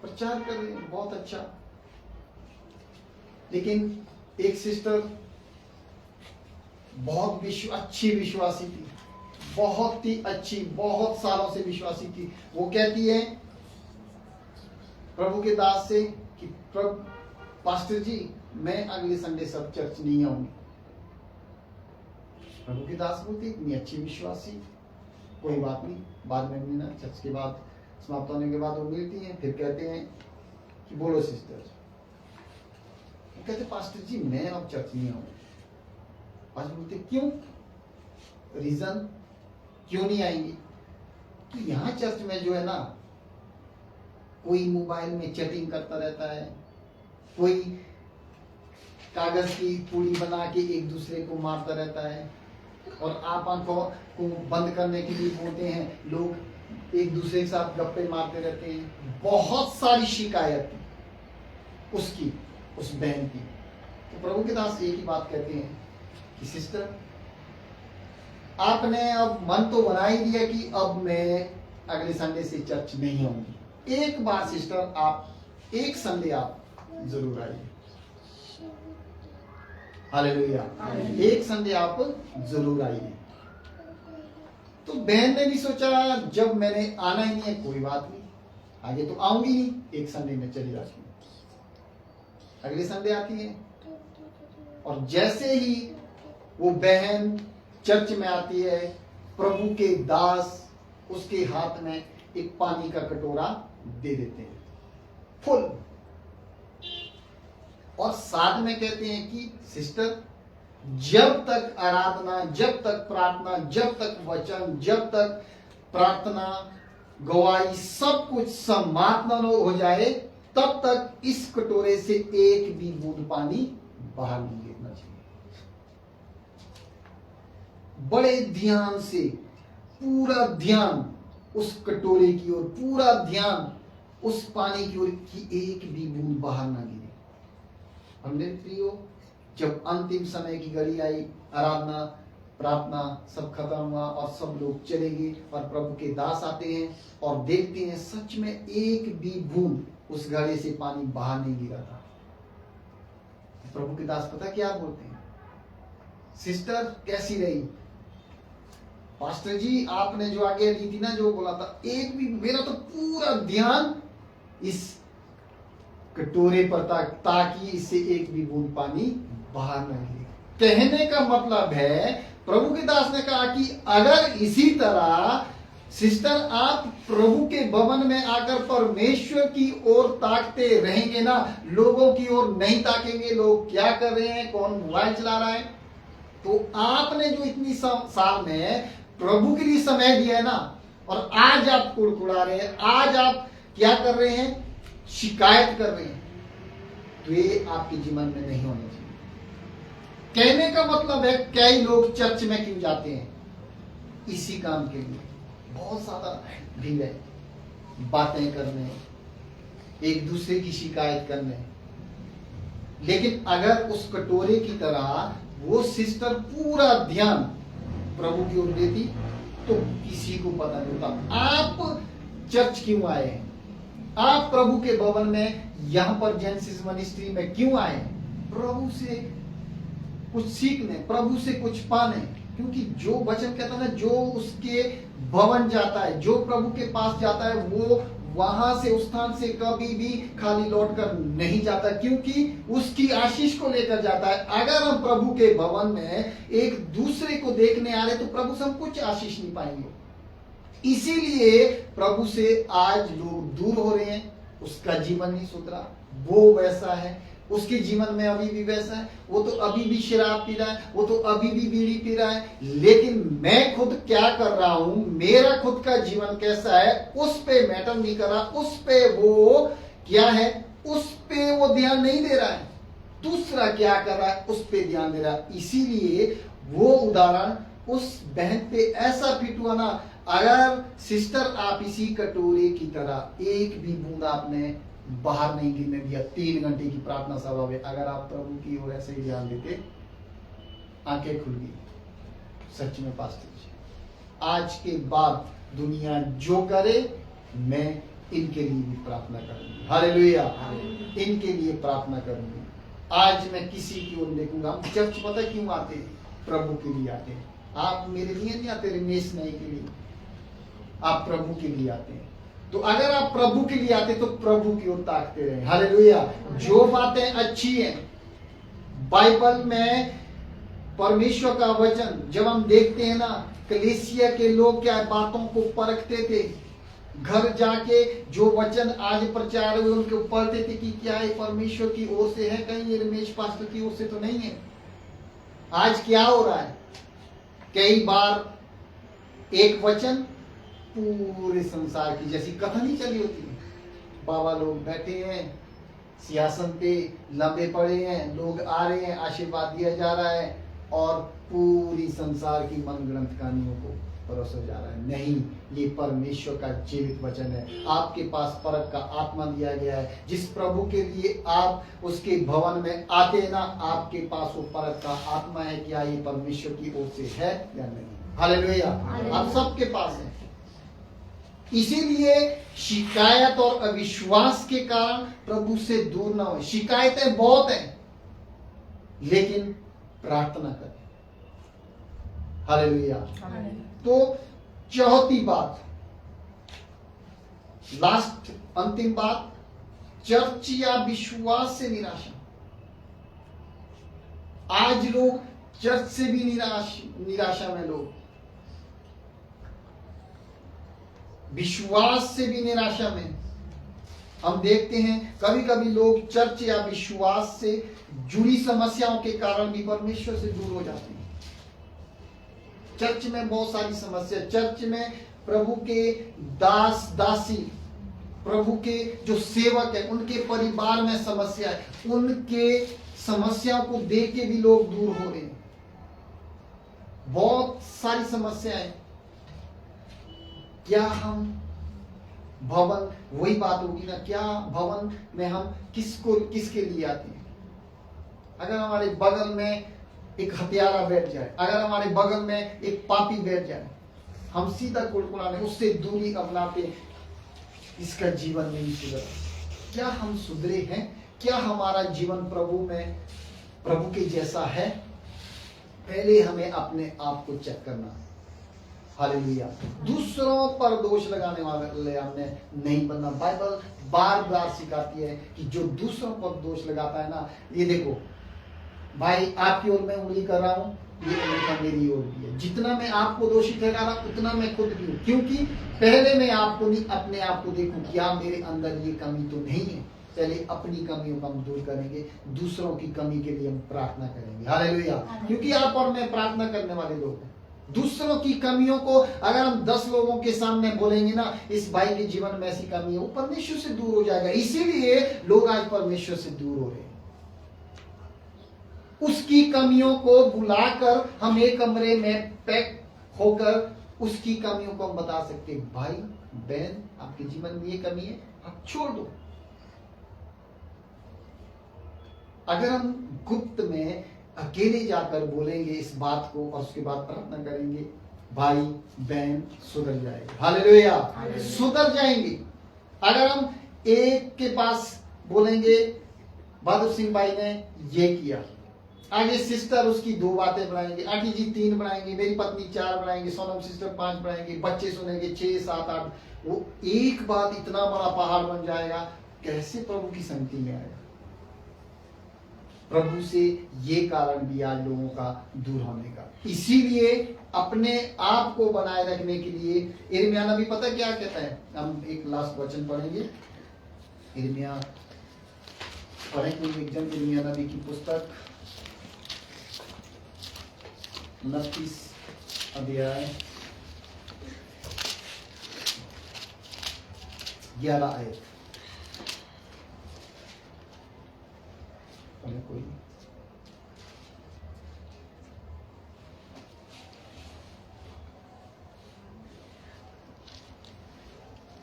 प्रचार कर रहे हैं बहुत अच्छा। लेकिन एक सिस्टर बहुत अच्छी विश्वासी थी, बहुत ही अच्छी, बहुत सालों से विश्वासी थी। वो कहती है प्रभु के दास से कि प्रभु पास्टर जी मैं अगले संडे सब चर्च नहीं आऊंगी। प्रभु के दास बोलती इतनी अच्छी विश्वासी, कोई बात नहीं, बाद में मिलना। चर्च के बाद समाप्त होने के बाद वो मिलती हैं, फिर कहते हैं कि बोलो सिस्टर। कहते पास्टर जी मैं अब चर्च नहीं आऊंगा। पास्टर बोलते क्यों, रीजन क्यों नहीं आएंगे? तो यहाँ चर्च में जो है ना, कोई मोबाइल में चैटिंग करता रहता है, कोई कागज की पूड़ी बना के एक दूसरे को मारता रहता है, और आप आंखों को बंद करने के लिए बोलते हैं, लोग एक दूसरे के साथ गप्पे मारते रहते हैं। बहुत सारी शिकायत उसकी, उस बहन की। तो प्रभु के दास एक ही बात कहते हैं कि सिस्टर, आपने अब मन तो बना ही दिया कि अब मैं अगले संडे से चर्च नहीं आऊंगी। एक बार सिस्टर आप एक संडे आप जरूर आइए। हालेलुया, एक संडे आप जरूर आइए। तो बहन ने भी सोचा जब मैंने आना ही नहीं है कोई बात नहीं, आगे तो आऊंगी नहीं, एक संडे में चली जाती हूँ। अगले संडे आती है, और जैसे ही वो बहन चर्च में आती है, प्रभु के दास उसके हाथ में एक पानी का कटोरा दे देते हैं फुल, और साथ में कहते हैं कि सिस्टर, जब तक आराधना, जब तक प्रार्थना, जब तक वचन, जब तक प्रार्थना, गवाही सब कुछ समाप्त न हो जाए, तब तक इस कटोरे से एक भी बूंद पानी बाहर नहीं गिरना चाहिए। बड़े ध्यान से, पूरा ध्यान उस कटोरे की ओर, पूरा ध्यान उस पानी की ओर कि एक भी बूंद बाहर ना गिरे। हमने प्रियो, जब अंतिम समय की घड़ी आई, आराधना प्रार्थना सब खत्म हुआ और सब लोग चले गए, और प्रभु के दास आते हैं और देखते हैं सच में एक भी बूंद उस घड़े से पानी बाहर नहीं गिरा था। प्रभु के दास पता क्या बोलते हैं, सिस्टर कैसी रही? पास्टर जी आपने जो आगे ली थी ना, जो बोला था, एक भी, मेरा तो पूरा ध्यान इस कटोरे पर था ताकि इससे एक भी बूंद पानी बाहर न गिरे। कहने का मतलब है, प्रभु के दास ने कहा कि अगर इसी तरह सिस्टर आप प्रभु के भवन में आकर परमेश्वर की ओर ताकते रहेंगे ना, लोगों की ओर नहीं ताकेंगे, लोग क्या कर रहे हैं, कौन मोबाइल चला रहा है, तो आपने जो इतनी साल में प्रभु के लिए समय दिया है ना, और आज आप कुड़कुड़ा रहे हैं, आज आप क्या कर रहे हैं, शिकायत कर रहे हैं, तो ये आपके जीवन में नहीं होना चाहिए। कहने का मतलब है, कई लोग चर्च में क्यों जाते हैं? इसी काम के लिए। बहुत ज्यादा भीड़ है, बातें करने, एक दूसरे की शिकायत करने। लेकिन अगर उस कटोरे की तरह वो सिस्टर पूरा ध्यान प्रभु की ओर देती, तो किसी को पता नहीं होता। आप चर्च क्यों आए हैं? आप प्रभु के भवन में, यहां पर जेनेसिस मिनिस्ट्री में क्यों आए? प्रभु से कुछ सीखने, प्रभु से कुछ पाने। क्योंकि जो वचन कहता है ना, जो उसके भवन जाता है, जो प्रभु के पास जाता है, वो वहां से, उस स्थान से कभी भी खाली लौट कर नहीं जाता, क्योंकि उसकी आशीष को लेकर जाता है। अगर हम प्रभु के भवन में एक दूसरे को देखने आ रहे, तो प्रभु से हम कुछ आशीष नहीं पाएंगे। इसीलिए प्रभु से आज लोग दूर हो रहे हैं, उसका जीवन नहीं सुधरा, वो वैसा है, उसके जीवन में अभी भी वैसा है, वो तो अभी भी शराब पी रहा है, वो तो अभी भी बीड़ी पी रहा है। लेकिन मैं खुद क्या कर रहा हूं, मेरा खुद का जीवन कैसा है, उस पे मैटर नहीं कर रहा, उस पे वो क्या है, उस पे वो ध्यान नहीं दे रहा है। दूसरा क्या कर रहा है, उस पे ध्यान दे रहा है। इसीलिए वो उदाहरण उस बहन पे ऐसा फिट हुआ ना। अगर सिस्टर आप इसी कटोरे की तरह एक भी बूंद आपने बाहर नहीं गिरने दिया 3 घंटे की प्रार्थना सभा में, अगर आप प्रभु की ओर ऐसे ही ध्यान देते, आंखें खुल गई। सच में पास्टर जी, आज के बाद दुनिया जो करे, मैं इनके लिए भी प्रार्थना करूंगी। हालेलुया, इनके लिए प्रार्थना करूंगी। आज मैं किसी की ओर देखूंगा। हम चर्च पता क्यों आते हैं? प्रभु के लिए आते हैं। आप मेरे लिए नहीं आते, रमेश नहीं के लिए, आप प्रभु के लिए आते हैं। तो अगर आप प्रभु के लिए आते, तो प्रभु की ओर ताकते रहे। हालेलुया। जो बातें अच्छी हैं बाइबल में, परमेश्वर का वचन जब हम देखते हैं ना, कलीसिया के लोग क्या बातों को परखते थे, घर जाके जो वचन आज प्रचार हुए उनके पढ़ते थे कि क्या ये परमेश्वर की ओर से है, कहीं ये रमेश पास्टर की ओर से तो नहीं है। आज क्या हो रहा है, कई बार एक वचन पूरे संसार की जैसी कहानी चली होती है। बाबा लोग बैठे हैं सिंहासन पे, लंबे पड़े हैं, लोग आ रहे हैं, आशीर्वाद दिया जा रहा है और पूरी संसार की मनगढ़ंत कहानियों को परोसा जा रहा है। नहीं, ये परमेश्वर का जीवित वचन है। आपके पास परख का आत्मा दिया गया है। जिस प्रभु के लिए आप उसके भवन में आते हैं ना, आपके पास वो परख का आत्मा है, क्या ये परमेश्वर की ओर से है या नहीं। हालेलुया, आप सबके पास है। इसीलिए शिकायत और अविश्वास के कारण प्रभु से दूर ना हो। शिकायतें बहुत हैं, लेकिन प्रार्थना करें। हालेलुया। तो चौथी बात, लास्ट अंतिम बात, चर्च या विश्वास से निराशा। आज लोग चर्च से भी निराशा में, लोग विश्वास से भी निराशा में। हम देखते हैं कभी कभी लोग चर्च या विश्वास से जुड़ी समस्याओं के कारण भी परमेश्वर से दूर हो जाते हैं। चर्च में बहुत सारी समस्या, चर्च में प्रभु के दास दासी, प्रभु के जो सेवक है, उनके परिवार में समस्या है, उनके समस्याओं को देख के भी लोग दूर हो रहे हैं। बहुत सारी समस्याएं। क्या हम भवन, वही बात होगी ना, क्या भवन में हम किसके लिए आते हैं? अगर हमारे बगल में एक हत्यारा बैठ जाए, अगर हमारे बगल में एक पापी बैठ जाए, हम सीधा कुड़कुड़ाने, उससे दूरी अपनाते, इसका जीवन नहीं सुधरा। क्या हम सुधरे हैं? क्या हमारा जीवन प्रभु के जैसा है? पहले हमें अपने आप को चेक करना है। हालेलुया। दूसरों पर दोष लगाने वाले हमने नहीं बनना। बाइबल बार बार सिखाती है कि जो दूसरों पर दोष लगाता है ना, ये देखो भाई, आपकी ओर मैं उंगली कर रहा हूं, ये उंगली मेरी ओर भी है। जितना मैं आपको दोषी ठहरा रहा हूं, उतना मैं खुद भी हूं। क्योंकि पहले मैं आपको नहीं, अपने आप को देखूं, क्या मेरे अंदर ये कमी तो नहीं है। पहले अपनी कमियों को हम दूर करेंगे, दूसरों की कमी के लिए हम प्रार्थना करेंगे। हालेलुया। क्योंकि आप और मैं प्रार्थना करने वाले लोग हैं। दूसरों की कमियों को अगर हम 10 लोगों के सामने बोलेंगे ना, इस भाई के जीवन में ऐसी कमी है, वो परमेश्वर से दूर हो जाएगा। इसीलिए लोग आज परमेश्वर से दूर हो रहे हैं। उसकी कमियों को बुलाकर हम एक कमरे में पैक होकर उसकी कमियों को हम बता सकते हैं, भाई बहन आपके जीवन में ये कमी है, आप छोड़ दो। अगर हम गुप्त में अकेले जाकर बोलेंगे इस बात को और उसके बाद प्रार्थना करेंगे, भाई बहन सुधर जाएगा। हालेलुया, सुधर जाएंगे। अगर हम एक के पास बोलेंगे, बहादुर सिंह भाई ने ये किया, आगे सिस्टर उसकी 2 बातें बनाएंगे, आंटी जी 3 बनाएंगे, मेरी पत्नी 4 बनाएंगे, सोनम सिस्टर 5 बनाएंगे, बच्चे सुनेंगे 6, 7, 8, वो एक बात इतना बड़ा पहाड़ बन जाएगा। कैसे प्रभु की संगति में आएगा? प्रभु से ये कारण भी आज लोगों का दूर होने का। इसीलिए अपने आप को बनाए रखने के लिए यिर्मयाह नबी पता क्या कहता है? हम एक लास्ट वचन पढ़ेंगे, यिर्मयाह पढ़ेंगे एकदम, यिर्मयाह नबी की पुस्तक 29 अध्याय 11 आयत। कोई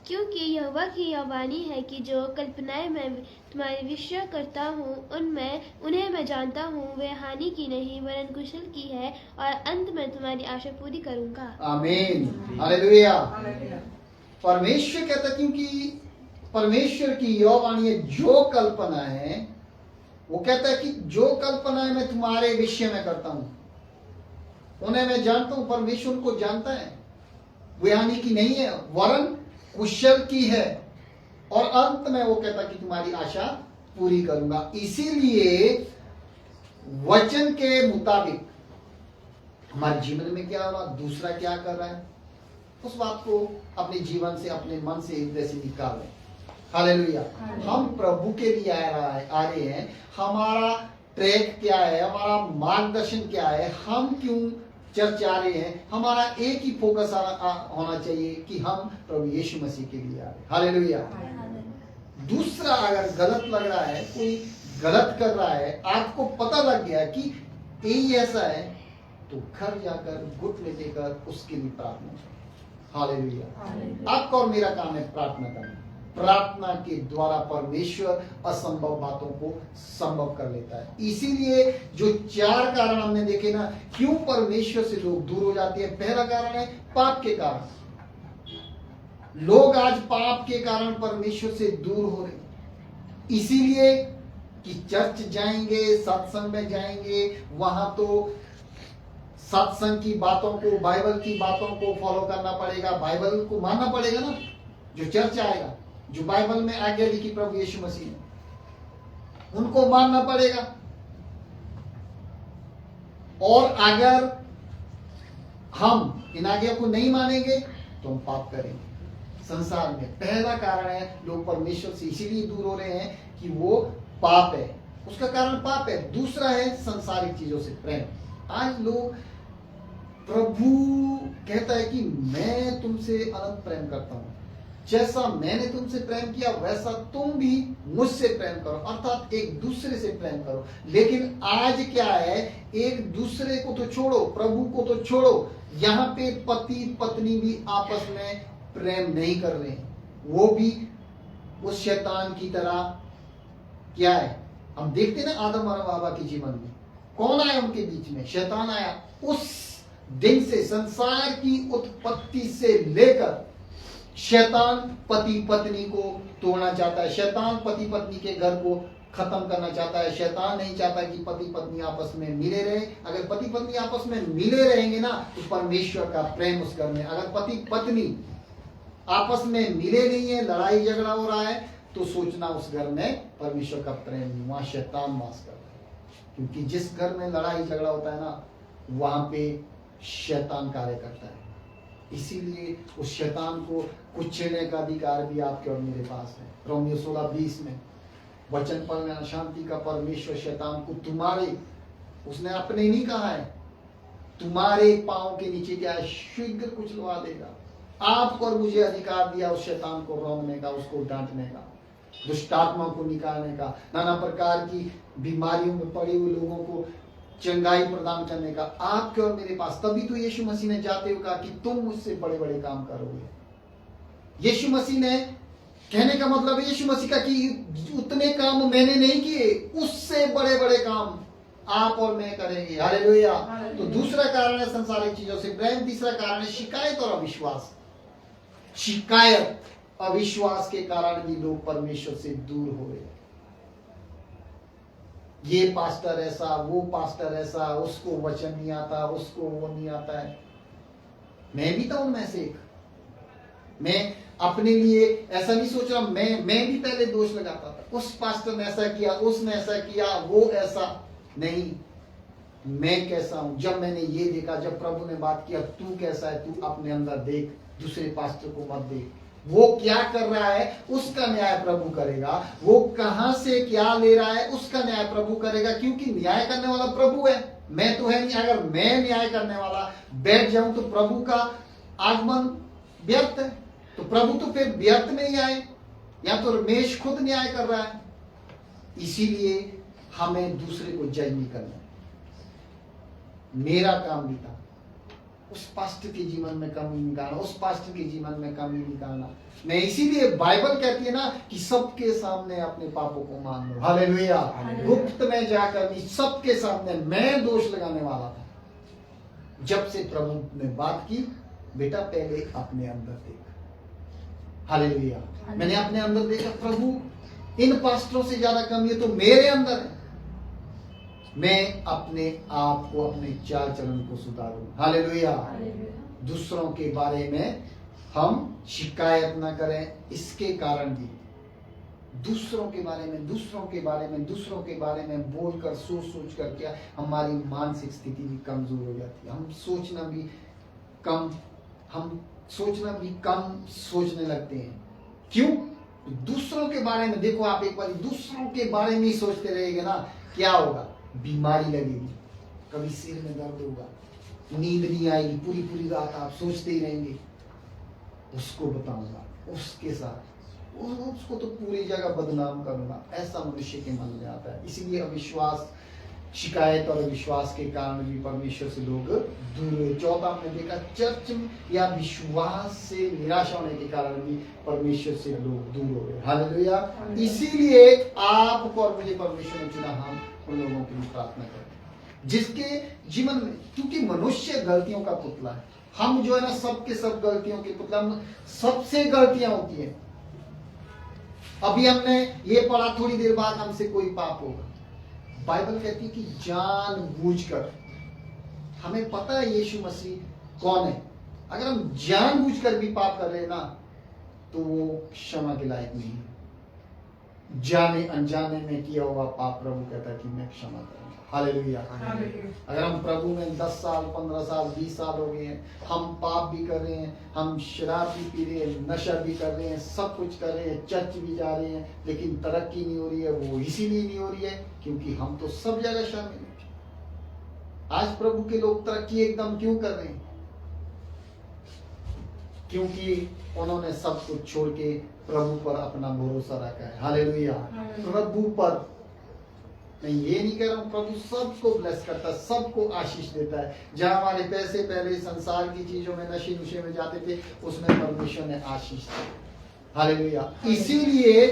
क्योंकि यहोवा की यह वाणी है कि जो कल्पनाएं मैं तुम्हारे विषय करता हूँ उन्हें मैं जानता हूँ, वे हानि की नहीं वरन कुशल की है, और अंत में तुम्हारी आशा पूरी करूंगा। आमीन, हालेलुया। परमेश्वर कहता है, क्योंकि परमेश्वर की यह वाणी है, जो कल्पना है, वो कहता है कि जो कल्पनाएं मैं तुम्हारे विषय में करता हूं उन्हें मैं जानता हूं। परमेश्वर को जानता है, वे हानि की नहीं है वरन कुशल की है, और अंत में वो कहता कि तुम्हारी आशा पूरी करूंगा। इसीलिए वचन के मुताबिक हमारे जीवन में क्या हो रहा, दूसरा क्या कर रहा है, उस बात को अपने जीवन से, अपने मन से, हृदय से निकाल लें। हालेलुया। हम प्रभु के लिए आ रहे हैं। हमारा ट्रैक क्या है, हमारा मार्गदर्शन क्या है, हम क्यों चर्च आ रहे हैं, हमारा एक ही फोकस होना चाहिए कि हम प्रभु यीशु मसीह के लिए आ रहे हैं। हालेलुया। दूसरा, अगर गलत लग रहा है, कोई गलत कर रहा है, आपको पता लग गया कि यही ऐसा है, तो घर जाकर घुटने देकर उसके लिए प्रार्थना करें। हालेलुया। आपका और मेरा काम है प्रार्थना करना। प्रार्थना के द्वारा परमेश्वर असंभव बातों को संभव कर लेता है। इसीलिए जो 4 कारण हमने देखे ना, क्यों परमेश्वर से लोग दूर हो जाते हैं। पहला कारण है पाप के कारण। लोग आज पाप के कारण परमेश्वर से दूर हो रहे, इसीलिए कि चर्च जाएंगे, सत्संग में जाएंगे, वहां तो सत्संग की बातों को, बाइबल की बातों को फॉलो करना पड़ेगा, बाइबल को मानना पड़ेगा ना। जो चर्च आएगा, जो बाइबल में आज्ञा लिखी प्रभु यीशु मसीह ने, उनको मानना पड़ेगा। और अगर हम इन आज्ञा को नहीं मानेंगे तो हम पाप करेंगे। संसार में पहला कारण है लोग परमेश्वर से इसीलिए दूर हो रहे हैं कि वो पाप है, उसका कारण पाप है। दूसरा है संसारिक चीजों से प्रेम। आज लोग, प्रभु कहता है कि मैं तुमसे अनंत प्रेम करता हूं, जैसा मैंने तुमसे प्रेम किया वैसा तुम भी मुझसे प्रेम करो, अर्थात एक दूसरे से प्रेम करो। लेकिन आज क्या है, एक दूसरे को तो छोड़ो, प्रभु को तो छोड़ो, यहाँ पे पति पत्नी भी आपस में प्रेम नहीं कर रहे हैं। वो भी उस शैतान की तरह क्या है, हम देखते हैं ना आदम और हवा के जीवन में कौन आया उनके बीच में, शैतान आया। उस दिन से, संसार की उत्पत्ति से लेकर शैतान पति पत्नी को तोड़ना चाहता है, शैतान पति पत्नी के घर को खत्म करना चाहता है। शैतान नहीं चाहता कि पति पत्नी आपस में मिले रहे। अगर पति पत्नी आपस में मिले रहेंगे ना, तो परमेश्वर का प्रेम उस घर में। अगर पति पत्नी आपस में मिले नहीं है, लड़ाई झगड़ा हो रहा है, तो सोचना उस घर में परमेश्वर का प्रेम नहीं, वहां शैतान वास करता है। क्योंकि जिस घर में लड़ाई झगड़ा होता है ना, वहां पे शैतान कार्य करता है। इसीलिए उस शैतान को कुचलने का अधिकार भी आपके और मेरे पास है। रोमियो 16:20 में वचन पढ़ना, शांति का परमेश्वर शैतान को तुम्हारे, उसने अपने नहीं कहा है, तुम्हारे पांव के नीचे क्या है, शीघ्र कुचलवा देगा। आपको और मुझे अधिकार दिया उस शैतान को रोकने का, उसको डांटने का, दुष्ट आत्मा को निकालने का, नाना प्रकार की बीमारियों में पड़े हुए लोगों को चंगाई प्रदान करने का आपके और मेरे पास। तभी तो यीशु मसीह ने जाते हुए कहा कि तुम मुझसे बड़े बड़े काम करोगे। यीशु मसीह ने, कहने का मतलब है यीशु मसीह का कि उतने काम मैंने नहीं किए, उससे बड़े बड़े काम आप और मैं करेंगे। हालेलुया। तो दूसरा कारण है संसारिक चीजों से प्रेम। तीसरा कारण है शिकायत और अविश्वास। शिकायत, अविश्वास के कारण भी लोग परमेश्वर से दूर हो रहे हैं। ये पास्टर ऐसा, वो पास्टर ऐसा, उसको वचन नहीं आता, उसको वो नहीं आता है। मैं भी था उनमें से एक। मैं अपने लिए ऐसा नहीं सोच रहा, मैं भी पहले दोष लगाता था, उस पास्टर ने ऐसा किया, उसने ऐसा किया, वो ऐसा नहीं। मैं कैसा हूं, जब मैंने ये देखा, जब प्रभु ने बात किया, तू कैसा है, तू अपने अंदर देख, दूसरे पास्टर को मत देख। वो क्या कर रहा है उसका न्याय प्रभु करेगा, वो कहां से क्या ले रहा है उसका न्याय प्रभु करेगा, क्योंकि न्याय करने वाला प्रभु है, मैं तो है नहीं। अगर मैं न्याय करने वाला बैठ जाऊं तो प्रभु का आगमन व्यर्थ है, तो प्रभु तो फिर व्यर्थ में ही आए, या तो रमेश खुद न्याय कर रहा है। इसीलिए हमें दूसरे को जज नहीं करना। मेरा काम भी था उस पास्टर के जीवन में कमी निकालना, उस पास्टर के जीवन में कमी निकालना। मैं इसीलिए बाइबल कहती है ना कि सबके सामने अपने पापों को मान लो। हालेलुया। गुप्त में जाकर नहीं, सबके सामने मैं दोष लगाने वाला था। जब से प्रभु ने बात की, बेटा पहले अपने अंदर देख। हालेलुया। मैंने अपने अंदर देखा, प्रभु इन पास्टरों से ज्यादा कमी है तो मेरे अंदर है। मैं अपने आप को, अपने चाल चलन को सुधारूं। हालेलुया। दूसरों के बारे में हम शिकायत ना करें। इसके कारण भी दूसरों के बारे में बोलकर, सोच कर क्या हमारी मानसिक स्थिति भी कमजोर हो जाती है। हम सोचना भी कम, हम सोचना भी कम सोचने लगते हैं। क्यों? दूसरों के बारे में देखो, आप एक बार दूसरों के बारे में ही सोचते रहेंगे ना, क्या होगा? बीमारी लगेगी, कभी सिर में दर्द होगा, नींद नहीं आएगी, पूरी पूरी रात आप सोचते ही रहेंगे, उसको बताऊंगा, उसके साथ उसको तो पूरी जगह बदनाम करूंगा, ऐसा मनुष्य के मन में आता है। इसीलिए अविश्वास, शिकायत और विश्वास के कारण भी परमेश्वर से लोग दूर हुए। चौथा हमने देखा, चर्च या विश्वास से निराशा होने के कारण भी परमेश्वर से लोग दूर हो गए। हालेलुया। इसीलिए आपको और मुझे परमेश्वर ने चुना, हम उन लोगों के लिए प्रार्थना करें जिसके जीवन में, क्योंकि मनुष्य गलतियों का पुतला है। हम जो है ना, सबके सब गलतियों के पुतला, सबसे गलतियां होती है। अभी हमने ये पढ़ा, थोड़ी देर बाद हमसे कोई पाप होगा। बाइबल कहती है कि जानबूझकर, हमें पता है यीशु मसीह कौन है, अगर हम जानबूझकर भी पाप कर रहे हैं ना, तो वो क्षमा के लायक नहीं है। जाने अनजाने में किया हुआ पाप प्रभु कहता है कि मैं क्षमा करूंगा। हालेलुया। अगर हम प्रभु में 10 साल, 15 साल, 20 साल हो गए हैं, हम पाप भी कर रहे हैं, हम शराब भी पी रहे हैं, नशा भी कर रहे हैं, सब कुछ कर रहे हैं, चर्च भी जा रहे हैं, लेकिन तरक्की नहीं हो रही है, वो इसीलिए नहीं हो रही है क्योंकि हम तो सब जगह शामिल हैं। आज प्रभु के लोग तरक्की एकदम क्यों कर रहे हैं? क्योंकि उन्होंने सब कुछ छोड़ के प्रभु पर अपना भरोसा रखा है। हालेलुया। प्रभु पर, मैं ये नहीं कह रहा हूं, प्रभु सबको ब्लेस करता है, सबको आशीष देता है। जहां हमारे पैसे पहले संसार की चीजों में, नशे नुशे में जाते थे, उसमें परमेश्वर ने आशीष दी। हालेलुया। इसीलिए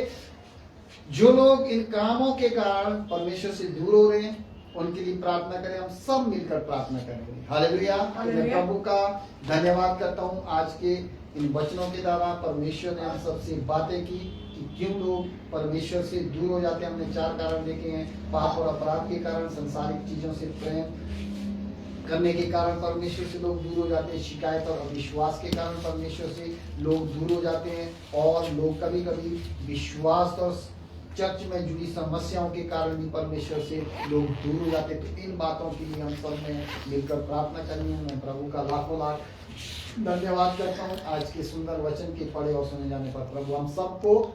जो लोग इन कामों के कारण परमेश्वर से दूर हो रहे हैं, उनके लिए प्रार्थना करें, हम सब मिलकर प्रार्थना करेंगे। हालेलुया। मैं प्रभु का धन्यवाद करता हूं, आज के इन वचनों के द्वारा परमेश्वर ने हम सबसे बातें की कि क्यों लोग परमेश्वर से दूर हो जाते हैं। हमने 4 कारण देखे हैं। पाप और अपराध के कारण, संसारिक चीजों से प्रेम करने के कारण परमेश्वर से लोग दूर हो जाते हैं, शिकायत और अविश्वास के कारण परमेश्वर से लोग दूर हो जाते हैं, और लोग कभी कभी विश्वास और चर्च में जुड़ी समस्याओं के कारण भी परमेश्वर से लोग दूर हो जाते। तो इन बातों के लिए हम सब ने मिलकर प्रार्थना करनी है। मैं प्रभु का लाखों लाख धन्यवाद करता हूँ आज के सुंदर वचन के पढ़े और सुने जाने पर। प्रभु हम सबको